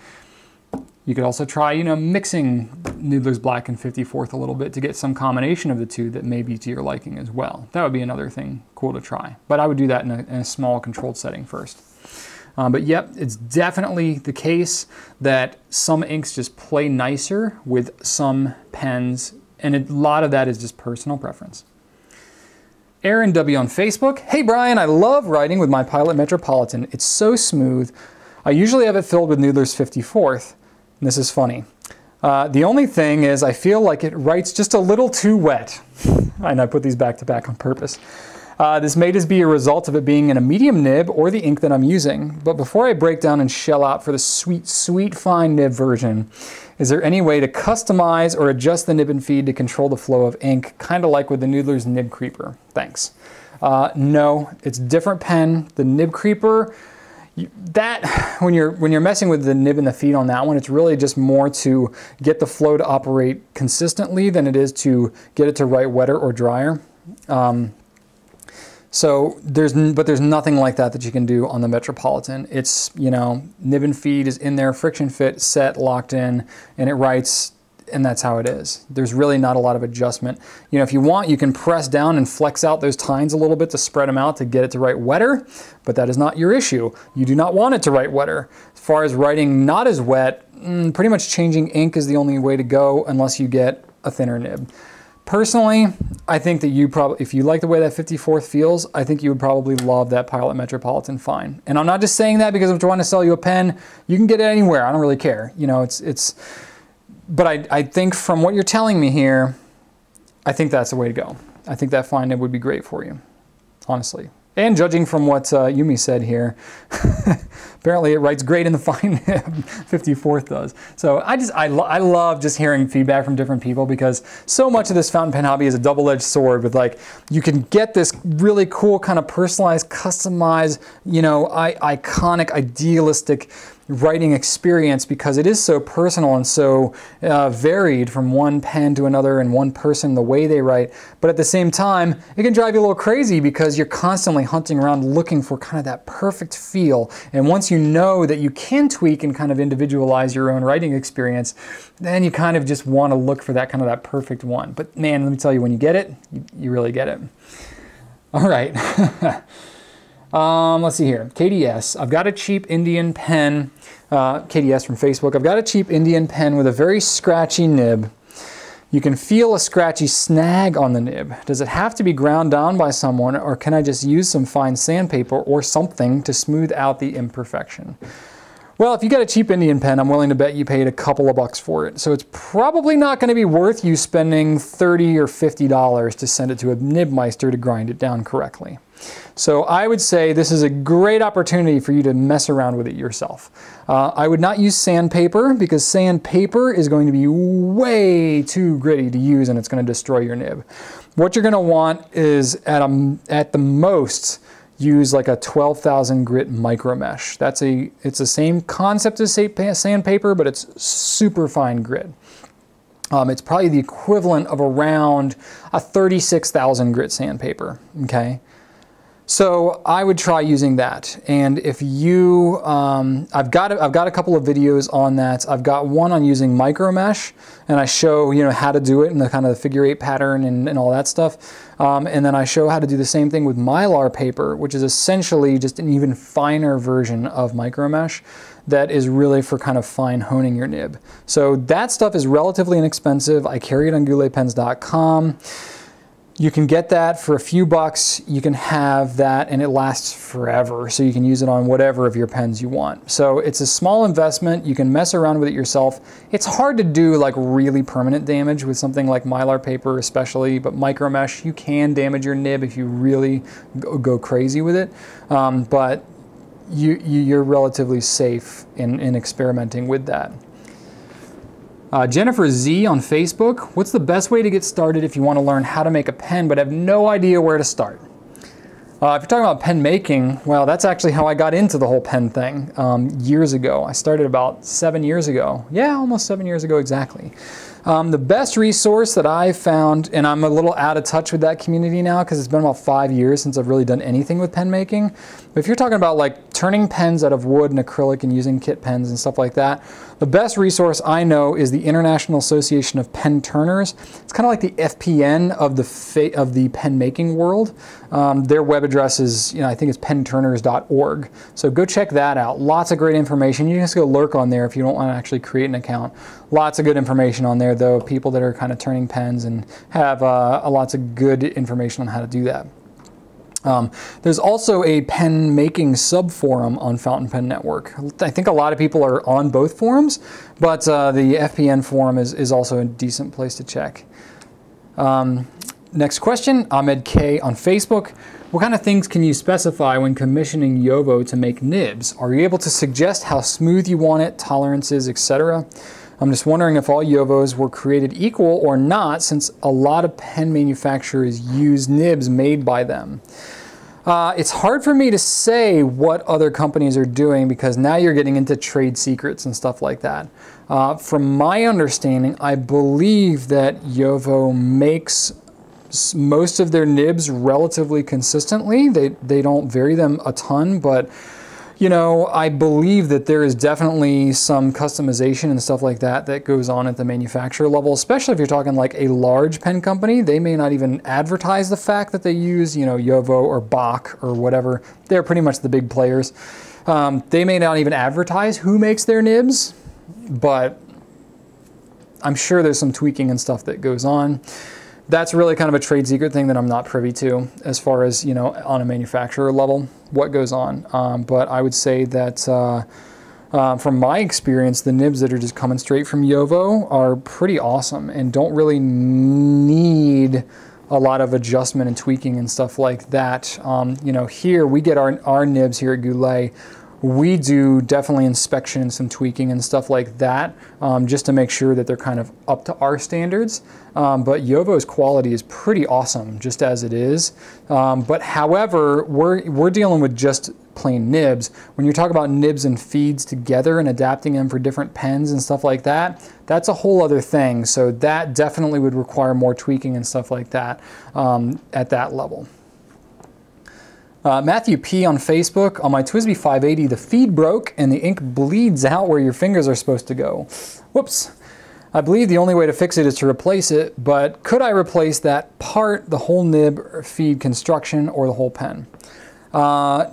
You could also try, you know, mixing Noodler's Black and 54th a little bit to get some combination of the two that may be to your liking as well. That would be another thing cool to try. But I would do that in a small controlled setting first. But yep, it's definitely the case that some inks just play nicer with some pens, and a lot of that is just personal preference. Erin W on Facebook. Hey Brian, I love writing with my Pilot Metropolitan. It's so smooth. I usually have it filled with Noodler's 54th. And this is funny. The only thing is I feel like it writes just a little too wet. And I put these back to back on purpose. This may just be a result of it being in a medium nib or the ink that I'm using. But before I break down and shell out for the sweet, sweet fine nib version, is there any way to customize or adjust the nib and feed to control the flow of ink, kind of like with the Noodler's Nib Creeper? Thanks. No, it's a different pen. The Nib Creeper, when you're messing with the nib and the feed on that one, it's really just more to get the flow to operate consistently than it is to get it to write wetter or drier. So there's nothing like that you can do on the Metropolitan. It's, you know, nib and feed is in there, friction fit, set, locked in, and it writes, and that's how it is. There's really not a lot of adjustment. You know, if you want, you can press down and flex out those tines a little bit to spread them out to get it to write wetter, but that is not your issue. You do not want it to write wetter. As far as writing not as wet, pretty much changing ink is the only way to go unless you get a thinner nib. Personally, I think that if you like the way that 54th feels, I think you would probably love that Pilot Metropolitan fine. And I'm not just saying that because I'm trying to sell you a pen. You can get it anywhere. I don't really care. You know, but I think from what you're telling me here, I think that's the way to go. I think that fine nib would be great for you, honestly. And judging from what Yumi said here, apparently it writes great in the fine nib, 54th does. So I love just hearing feedback from different people because so much of this fountain pen hobby is a double-edged sword with, like, you can get this really cool kind of personalized, customized, you know, iconic, idealistic writing experience because it is so personal and so varied from one pen to another and one person, the way they write. But at the same time, it can drive you a little crazy because you're constantly hunting around looking for kind of that perfect feel. And once you know that you can tweak and kind of individualize your own writing experience, then you kind of just want to look for that kind of that perfect one. But man, let me tell you, when you get it, you really get it. All right. Let's see here. KDS. I've got a cheap Indian pen. KDS from Facebook. I've got a cheap Indian pen with a very scratchy nib. You can feel a scratchy snag on the nib. Does it have to be ground down by someone, or can I just use some fine sandpaper or something to smooth out the imperfection? Well, if you got a cheap Indian pen, I'm willing to bet you paid a couple of bucks for it. So it's probably not going to be worth you spending $30 or $50 to send it to a Nibmeister to grind it down correctly. So I would say this is a great opportunity for you to mess around with it yourself. I would not use sandpaper because sandpaper is going to be way too gritty to use and it's going to destroy your nib. What you're going to want is at the most use like a 12,000 grit micro mesh. It's the same concept as sandpaper, but it's super fine grit. It's probably the equivalent of around a 36,000 grit sandpaper, okay? So I would try using that. And if you, I've got a couple of videos on that. I've got one on using micro mesh, and I show, you know, how to do it and the kind of the figure 8 pattern and all that stuff. And then I show how to do the same thing with Mylar paper, which is essentially just an even finer version of micro mesh that is really for kind of fine honing your nib. So that stuff is relatively inexpensive. I carry it on gouletpens.com. You can get that for a few bucks. You can have that and it lasts forever. So you can use it on whatever of your pens you want. So it's a small investment. You can mess around with it yourself. It's hard to do like really permanent damage with something like Mylar paper especially, but micro mesh, you can damage your nib if you really go crazy with it. But you're relatively safe in experimenting with that. Jennifer Z on Facebook, what's the best way to get started if you want to learn how to make a pen but have no idea where to start? If you're talking about pen making, well, that's actually how I got into the whole pen thing years ago. I started about 7 years ago. Yeah, almost 7 years ago exactly. The best resource that I found, and I'm a little out of touch with that community now because it's been about 5 years since I've really done anything with pen making. But if you're talking about like turning pens out of wood and acrylic and using kit pens and stuff like that, the best resource I know is the International Association of Pen Turners. It's kind of like the FPN of the pen making world. Their web address is, I think it's penturners.org. So go check that out. Lots of great information. You can just go lurk on there if you don't want to actually create an account. Lots of good information on there, though. People that are kind of turning pens and have lots of good information on how to do that. There's also a pen making sub-forum on Fountain Pen Network. I think a lot of people are on both forums, but the FPN forum is also a decent place to check. Next question, Ahmed K on Facebook. What kind of things can you specify when commissioning Jowo to make nibs? Are you able to suggest how smooth you want it, tolerances, etc.? I'm just wondering if all Jowos were created equal or not, since a lot of pen manufacturers use nibs made by them. It's hard for me to say what other companies are doing because now you're getting into trade secrets and stuff like that. From my understanding, I believe that Jowo makes most of their nibs relatively consistently. They don't vary them a ton, but I believe that there is definitely some customization and stuff like that that goes on at the manufacturer level, especially if you're talking like a large pen company. They may not even advertise the fact that they use, Jowo or Bach or whatever. They're pretty much the big players. They may not even advertise who makes their nibs, but I'm sure there's some tweaking and stuff that goes on. That's really kind of a trade secret thing that I'm not privy to as far as, on a manufacturer level, what goes on. But I would say that from my experience, the nibs that are just coming straight from Jowo are pretty awesome and don't really need a lot of adjustment and tweaking and stuff like that. Here we get our nibs here at Goulet. We do definitely inspection and some tweaking and stuff like that, just to make sure that they're kind of up to our standards. But Jowo's quality is pretty awesome just as it is. But however, we're dealing with just plain nibs. When you talk about nibs and feeds together and adapting them for different pens and stuff like that, that's a whole other thing. So that definitely would require more tweaking and stuff like that at that level. Matthew P on Facebook, on my TWSBI 580, the feed broke and the ink bleeds out where your fingers are supposed to go. Whoops. I believe the only way to fix it is to replace it, but could I replace that part, the whole nib or feed construction, or the whole pen?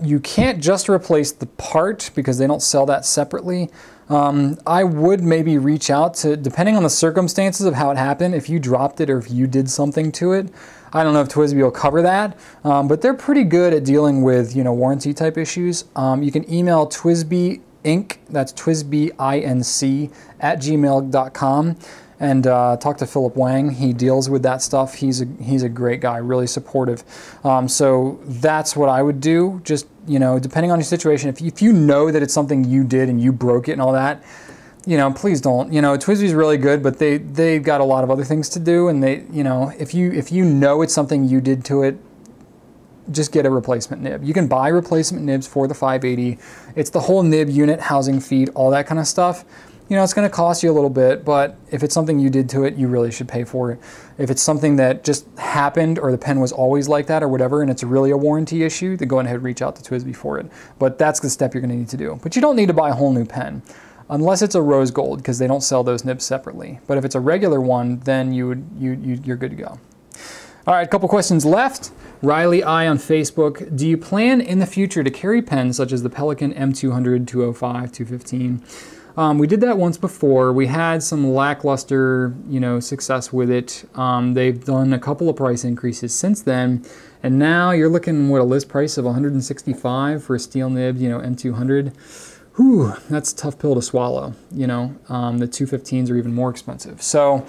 You can't just replace the part because they don't sell that separately. I would maybe reach out to, depending on the circumstances of how it happened, if you dropped it or if you did something to it. I don't know if TWSBI will cover that, but they're pretty good at dealing with, warranty type issues. You can email TWSBI Inc., that's TWSBINC @gmail.com, and talk to Philip Wang. He deals with that stuff. He's a great guy, really supportive. So that's what I would do. Just, depending on your situation, if you know that it's something you did and you broke it and all that, please don't. TWSBI's really good, but they've got a lot of other things to do, and if you know it's something you did to it, just get a replacement nib. You can buy replacement nibs for the 580. It's the whole nib unit, housing, feed, all that kind of stuff. It's going to cost you a little bit, but if it's something you did to it, you really should pay for it. If it's something that just happened or the pen was always like that or whatever, and it's really a warranty issue, then go ahead and reach out to TWSBI for it. But that's the step you're going to need to do. But you don't need to buy a whole new pen, unless it's a rose gold, because they don't sell those nibs separately. But if it's a regular one, then you're good to go. All right, a couple questions left. Reilly I on Facebook, do you plan in the future to carry pens such as the Pelikan M200, 205, 215? We did that once before. We had some lackluster, you know, success with it. They've done a couple of price increases since then, and now you're looking, what, a list price of $165 for a steel nibbed, you know, M200. Whew, that's a tough pill to swallow, you know. The 215s are even more expensive. So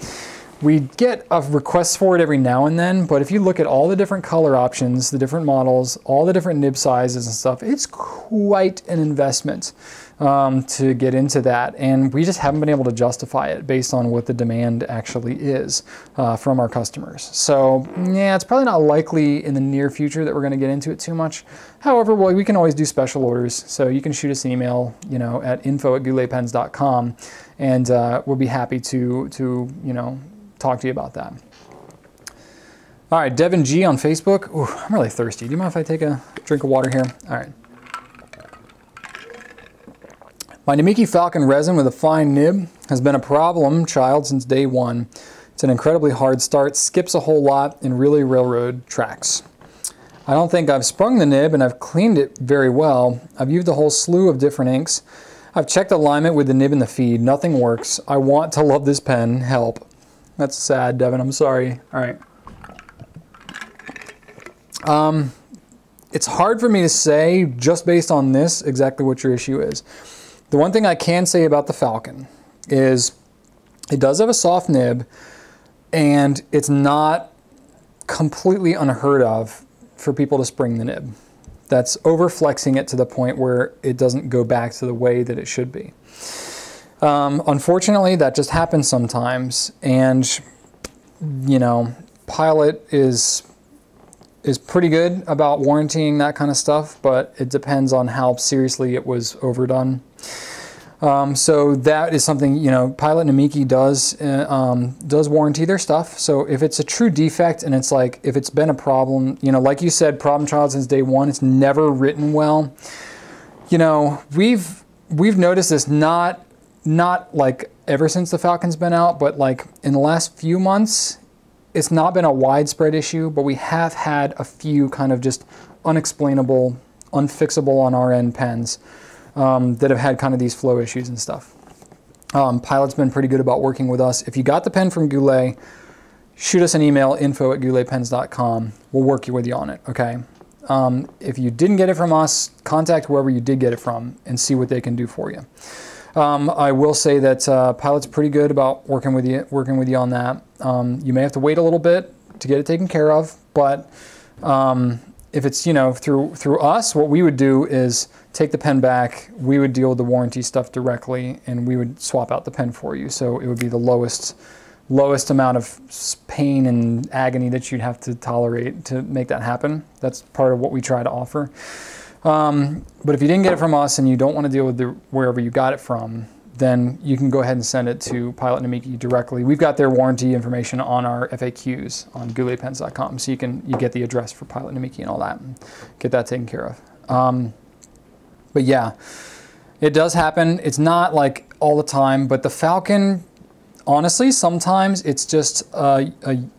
we get requests for it every now and then, but if you look at all the different color options, the different models, all the different nib sizes and stuff, it's quite an investment to get into that. And we just haven't been able to justify it based on what the demand actually is from our customers. So yeah, it's probably not likely in the near future that we're going to get into it too much. However, well, we can always do special orders. So you can shoot us an email, you know, at info@gouletpens.com, and we'll be happy to you know, talk to you about that. All right, Devon G on Facebook. Ooh, I'm really thirsty. Do you mind if I take a drink of water here? All right. My Namiki Falcon resin with a fine nib has been a problem child since day one. It's an incredibly hard start, skips a whole lot, and really railroad tracks. I don't think I've sprung the nib, and I've cleaned it very well. I've used a whole slew of different inks. I've checked alignment with the nib and the feed. Nothing works. I want to love this pen. Help. That's sad, Devon. I'm sorry. All right. It's hard for me to say, just based on this, exactly what your issue is. The one thing I can say about the Falcon is it does have a soft nib, and it's not completely unheard of for people to spring the nib. That's over flexing it to the point where it doesn't go back to the way that it should be. Unfortunately, that just happens sometimes, and you know, Pilot is pretty good about warrantying that kind of stuff, but it depends on how seriously it was overdone. So that is something, you know, Pilot Namiki does warranty their stuff. So if it's a true defect and it's like, if it's been a problem, you know, like you said, problem child since day one, it's never written well. You know, we've noticed this not like ever since the Falcon's been out, but like in the last few months, it's not been a widespread issue, but we have had a few kind of just unexplainable, unfixable on our end pens that have had kind of these flow issues and stuff. Pilot's been pretty good about working with us. If you got the pen from Goulet, shoot us an email, info@gouletpens.com. We'll work with you on it, okay? If you didn't get it from us, contact whoever you did get it from and see what they can do for you. I will say that Pilot's pretty good about working with you on that. You may have to wait a little bit to get it taken care of, but if it's, you know, through us, what we would do is take the pen back, we would deal with the warranty stuff directly, and we would swap out the pen for you. So it would be the lowest amount of pain and agony that you'd have to tolerate to make that happen. That's part of what we try to offer. But if you didn't get it from us and you don't want to deal with wherever you got it from, then you can go ahead and send it to Pilot Namiki directly. We've got their warranty information on our FAQs on gouletpens.com, so you get the address for Pilot Namiki and all that, and get that taken care of. But yeah, it does happen. It's not like all the time, but the Falcon, honestly, sometimes it's just I don't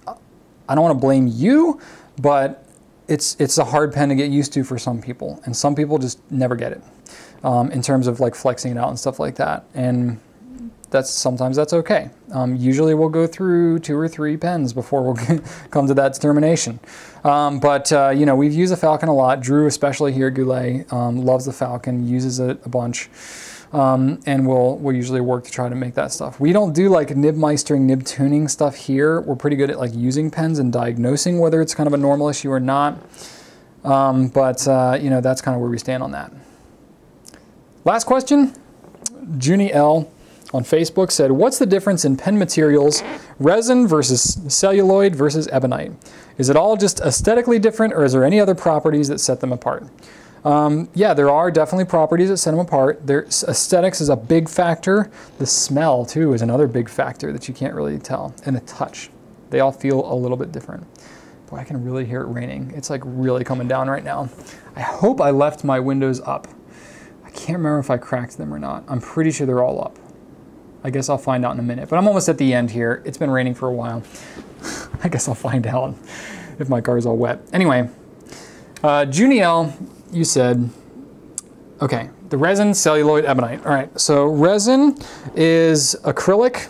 want to blame you, but it's a hard pen to get used to for some people, and some people just never get it in terms of like flexing it out and stuff like that. And sometimes that's okay. Usually we'll go through 2 or 3 pens before we'll come to that determination. But you know, we've used the Falcon a lot. Drew, especially here at Goulet, loves the Falcon, uses it a bunch. And we'll usually work to try to make that stuff. We don't do like nib meistering, nib tuning stuff here. We're pretty good at like using pens and diagnosing whether it's kind of a normal issue or not. You know, that's kind of where we stand on that. Last question, Junee L on Facebook said, what's the difference in pen materials, resin versus celluloid versus ebonite? Is it all just aesthetically different, or is there any other properties that set them apart? Yeah, there are definitely properties that set them apart. Aesthetics is a big factor. The smell, too, is another big factor that you can't really tell. And the touch. They all feel a little bit different. Boy, I can really hear it raining. It's like really coming down right now. I hope I left my windows up. I can't remember if I cracked them or not. I'm pretty sure they're all up. I guess I'll find out in a minute. But I'm almost at the end here. It's been raining for a while. I guess I'll find out if my car's all wet. Anyway, Junee L, you said, okay, the resin, celluloid, ebonite. All right, so resin is acrylic.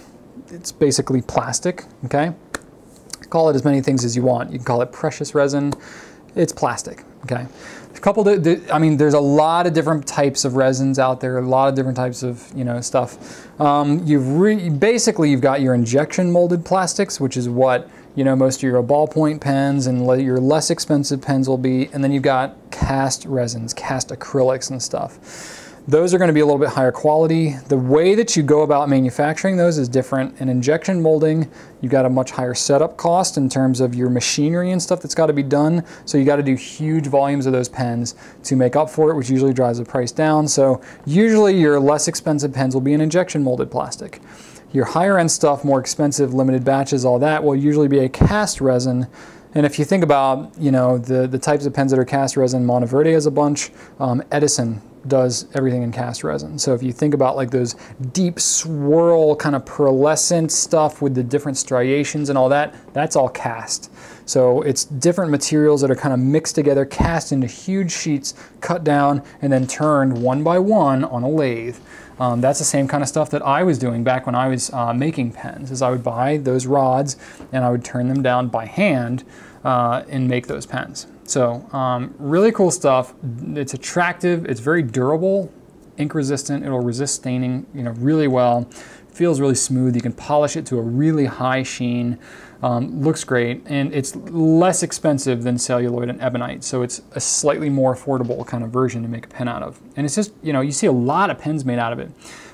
It's basically plastic, okay? Call it as many things as you want. You can call it precious resin. It's plastic, okay? I mean, there's a lot of different types of resins out there, a lot of different types of, you know, stuff. Basically, you've got your injection molded plastics, which is what, you know, most of your ballpoint pens and your less expensive pens will be. And then you've got cast resins, cast acrylics and stuff. Those are going to be a little bit higher quality. The way that you go about manufacturing those is different. In injection molding, you've got a much higher setup cost in terms of your machinery and stuff that's got to be done. So you got to do huge volumes of those pens to make up for it, which usually drives the price down. So usually your less expensive pens will be in injection molded plastic. Your higher end stuff, more expensive, limited batches, all that will usually be a cast resin. And if you think about, you know, the types of pens that are cast resin, Monteverde has a bunch, Edison does everything in cast resin. So if you think about like those deep swirl kind of pearlescent stuff with the different striations and all that, that's all cast. So it's different materials that are kind of mixed together, cast into huge sheets, cut down, and then turned one by one on a lathe. That's the same kind of stuff that I was doing back when I was making pens, is I would buy those rods and I would turn them down by hand and make those pens. So really cool stuff. It's attractive, it's very durable, ink resistant, it'll resist staining, you know, really well. Feels really smooth, you can polish it to a really high sheen. Looks great, and it's less expensive than celluloid and ebonite, so it's a slightly more affordable kind of version to make a pen out of. And it's just, you know, you see a lot of pens made out of it.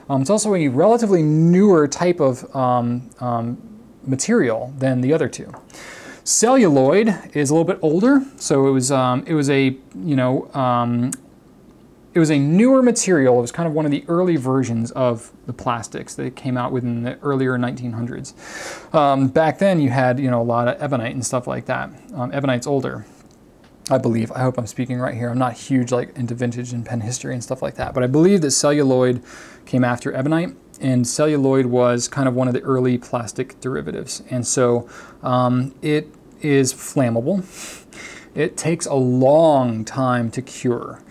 It's also a relatively newer type of material than the other two. Celluloid is a little bit older, so it was a newer material. It was kind of one of the early versions of the plastics that came out within the earlier 1900s. Back then you had, you know, a lot of ebonite and stuff like that. Ebonite's older, I believe. I hope I'm speaking right here. I'm not huge like into vintage and pen history and stuff like that, but I believe that celluloid came after ebonite, and celluloid was kind of one of the early plastic derivatives. And so it is flammable. It takes a long time to cure.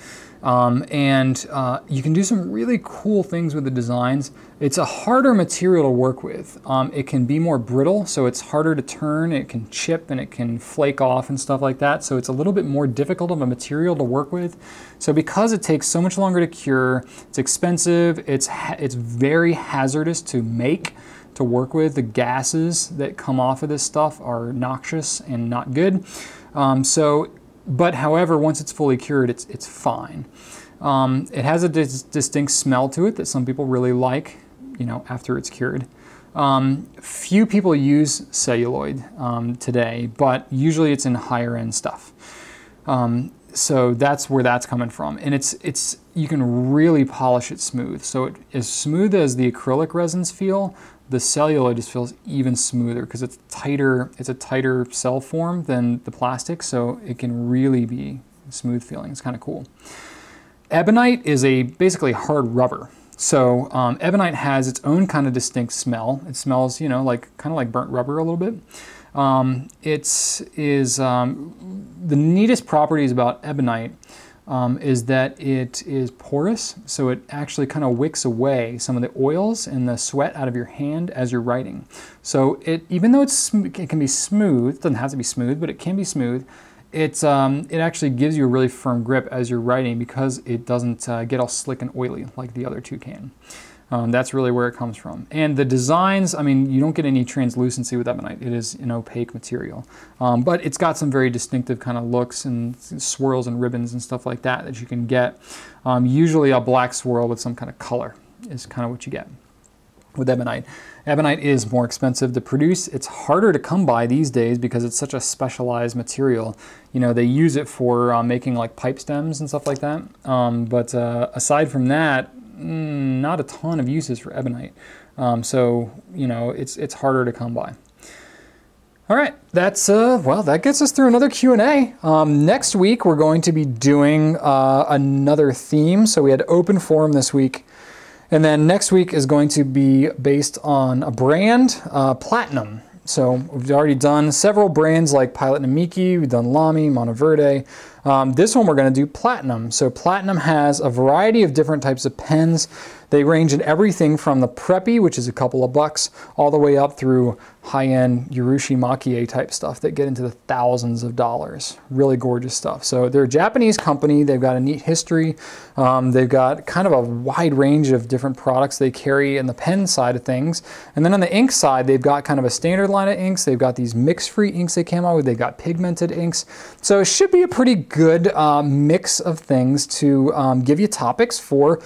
You can do some really cool things with the designs. It's a harder material to work with. It can be more brittle, so it's harder to turn, it can chip and it can flake off and stuff like that. So it's a little bit more difficult of a material to work with. So because it takes so much longer to cure, it's expensive, it's very hazardous to make, to work with. The gases that come off of this stuff are noxious and not good. But however, once it's fully cured, it's fine. It has a distinct smell to it that some people really like, you know, after it's cured. Few people use celluloid today, but usually it's in higher end stuff. So that's where that's coming from. And you can really polish it smooth. So as smooth as the acrylic resins feel, the celluloid just feels even smoother because it's a tighter cell form than the plastic, so it can really be smooth feeling. It's kind of cool. Ebonite is basically hard rubber. So ebonite has its own kind of distinct smell. It smells, you know, kind of like burnt rubber a little bit. The neatest properties about ebonite is that it is porous, so it actually kind of wicks away some of the oils and the sweat out of your hand as you're writing. So even though it can be smooth, it doesn't have to be smooth, but it can be smooth, it actually gives you a really firm grip as you're writing because it doesn't get all slick and oily like the other two can. That's really where it comes from. And the designs, I mean, you don't get any translucency with ebonite. It is an opaque material. But it's got some very distinctive kind of looks and swirls and ribbons and stuff like that you can get. Usually a black swirl with some kind of color is kind of what you get with ebonite. Ebonite is more expensive to produce. It's harder to come by these days because it's such a specialized material. You know, they use it for making like pipe stems and stuff like that. But aside from that, not a ton of uses for ebonite. So, you know, it's harder to come by. All right, that's, well, that gets us through another Q&A. Next week, we're going to be doing another theme. So we had open forum this week. And then next week is going to be based on a brand, Platinum. So we've already done several brands like Pilot Namiki, we've done Lamy, Monteverde. This one we're going to do platinum. So platinum has a variety of different types of pens. They range in everything from the preppy, which is a couple of bucks, all the way up through high-end Urushi Makie type stuff that get into the thousands of dollars. Really gorgeous stuff. So they're a Japanese company. They've got a neat history. They've got kind of a wide range of different products they carry in the pen side of things. And then on the ink side, they've got kind of a standard line of inks. They've got these mix-free inks they came out with. They've got pigmented inks. So it should be a pretty good mix of things to give you topics for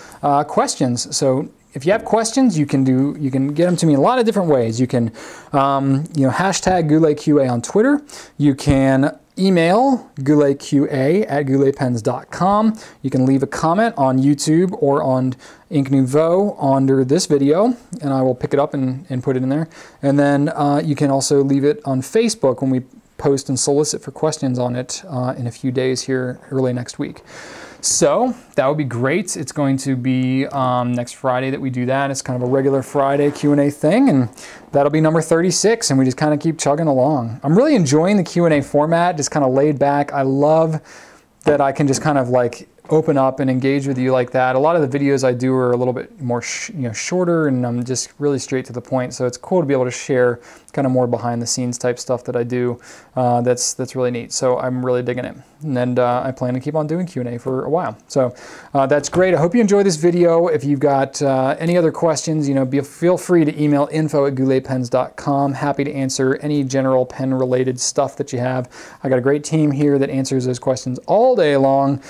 questions. So if you have questions, you can get them to me in a lot of different ways. You can, hashtag GouletQA on Twitter. You can email gouletqa@gouletpens.com. You can leave a comment on YouTube or on Ink Nouveau under this video, and I will pick it up and put it in there. And then you can also leave it on Facebook when we post and solicit for questions on it in a few days here early next week. So that would be great. It's going to be next Friday that we do that. It's kind of a regular Friday Q&A thing, and that'll be number 36, and we just kind of keep chugging along. I'm really enjoying the Q&A format, just kind of laid back. I love that I can just kind of like open up and engage with you like that. A lot of the videos I do are a little bit more shorter, and I'm just really straight to the point. So it's cool to be able to share kind of more behind the scenes type stuff that I do. That's really neat. So I'm really digging it. And I plan to keep on doing Q&A for a while. So that's great. I hope you enjoy this video. If you've got any other questions, feel free to email info@gouletpens.com. Happy to answer any general pen related stuff that you have. I got a great team here that answers those questions all day long.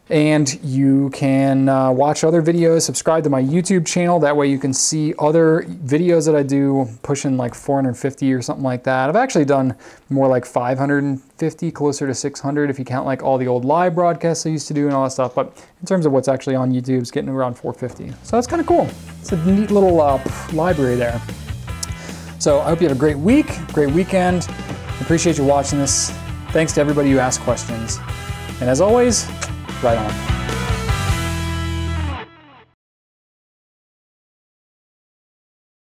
And you can watch other videos, subscribe to my YouTube channel. That way you can see other videos that I do, pushing like 450 or something like that. I've actually done more like 550, closer to 600 if you count like all the old live broadcasts I used to do and all that stuff. But in terms of what's actually on YouTube, it's getting around 450. So that's kind of cool. It's a neat little library there. So I hope you have a great week, great weekend. I appreciate you watching this. Thanks to everybody who asked questions. And as always, right on.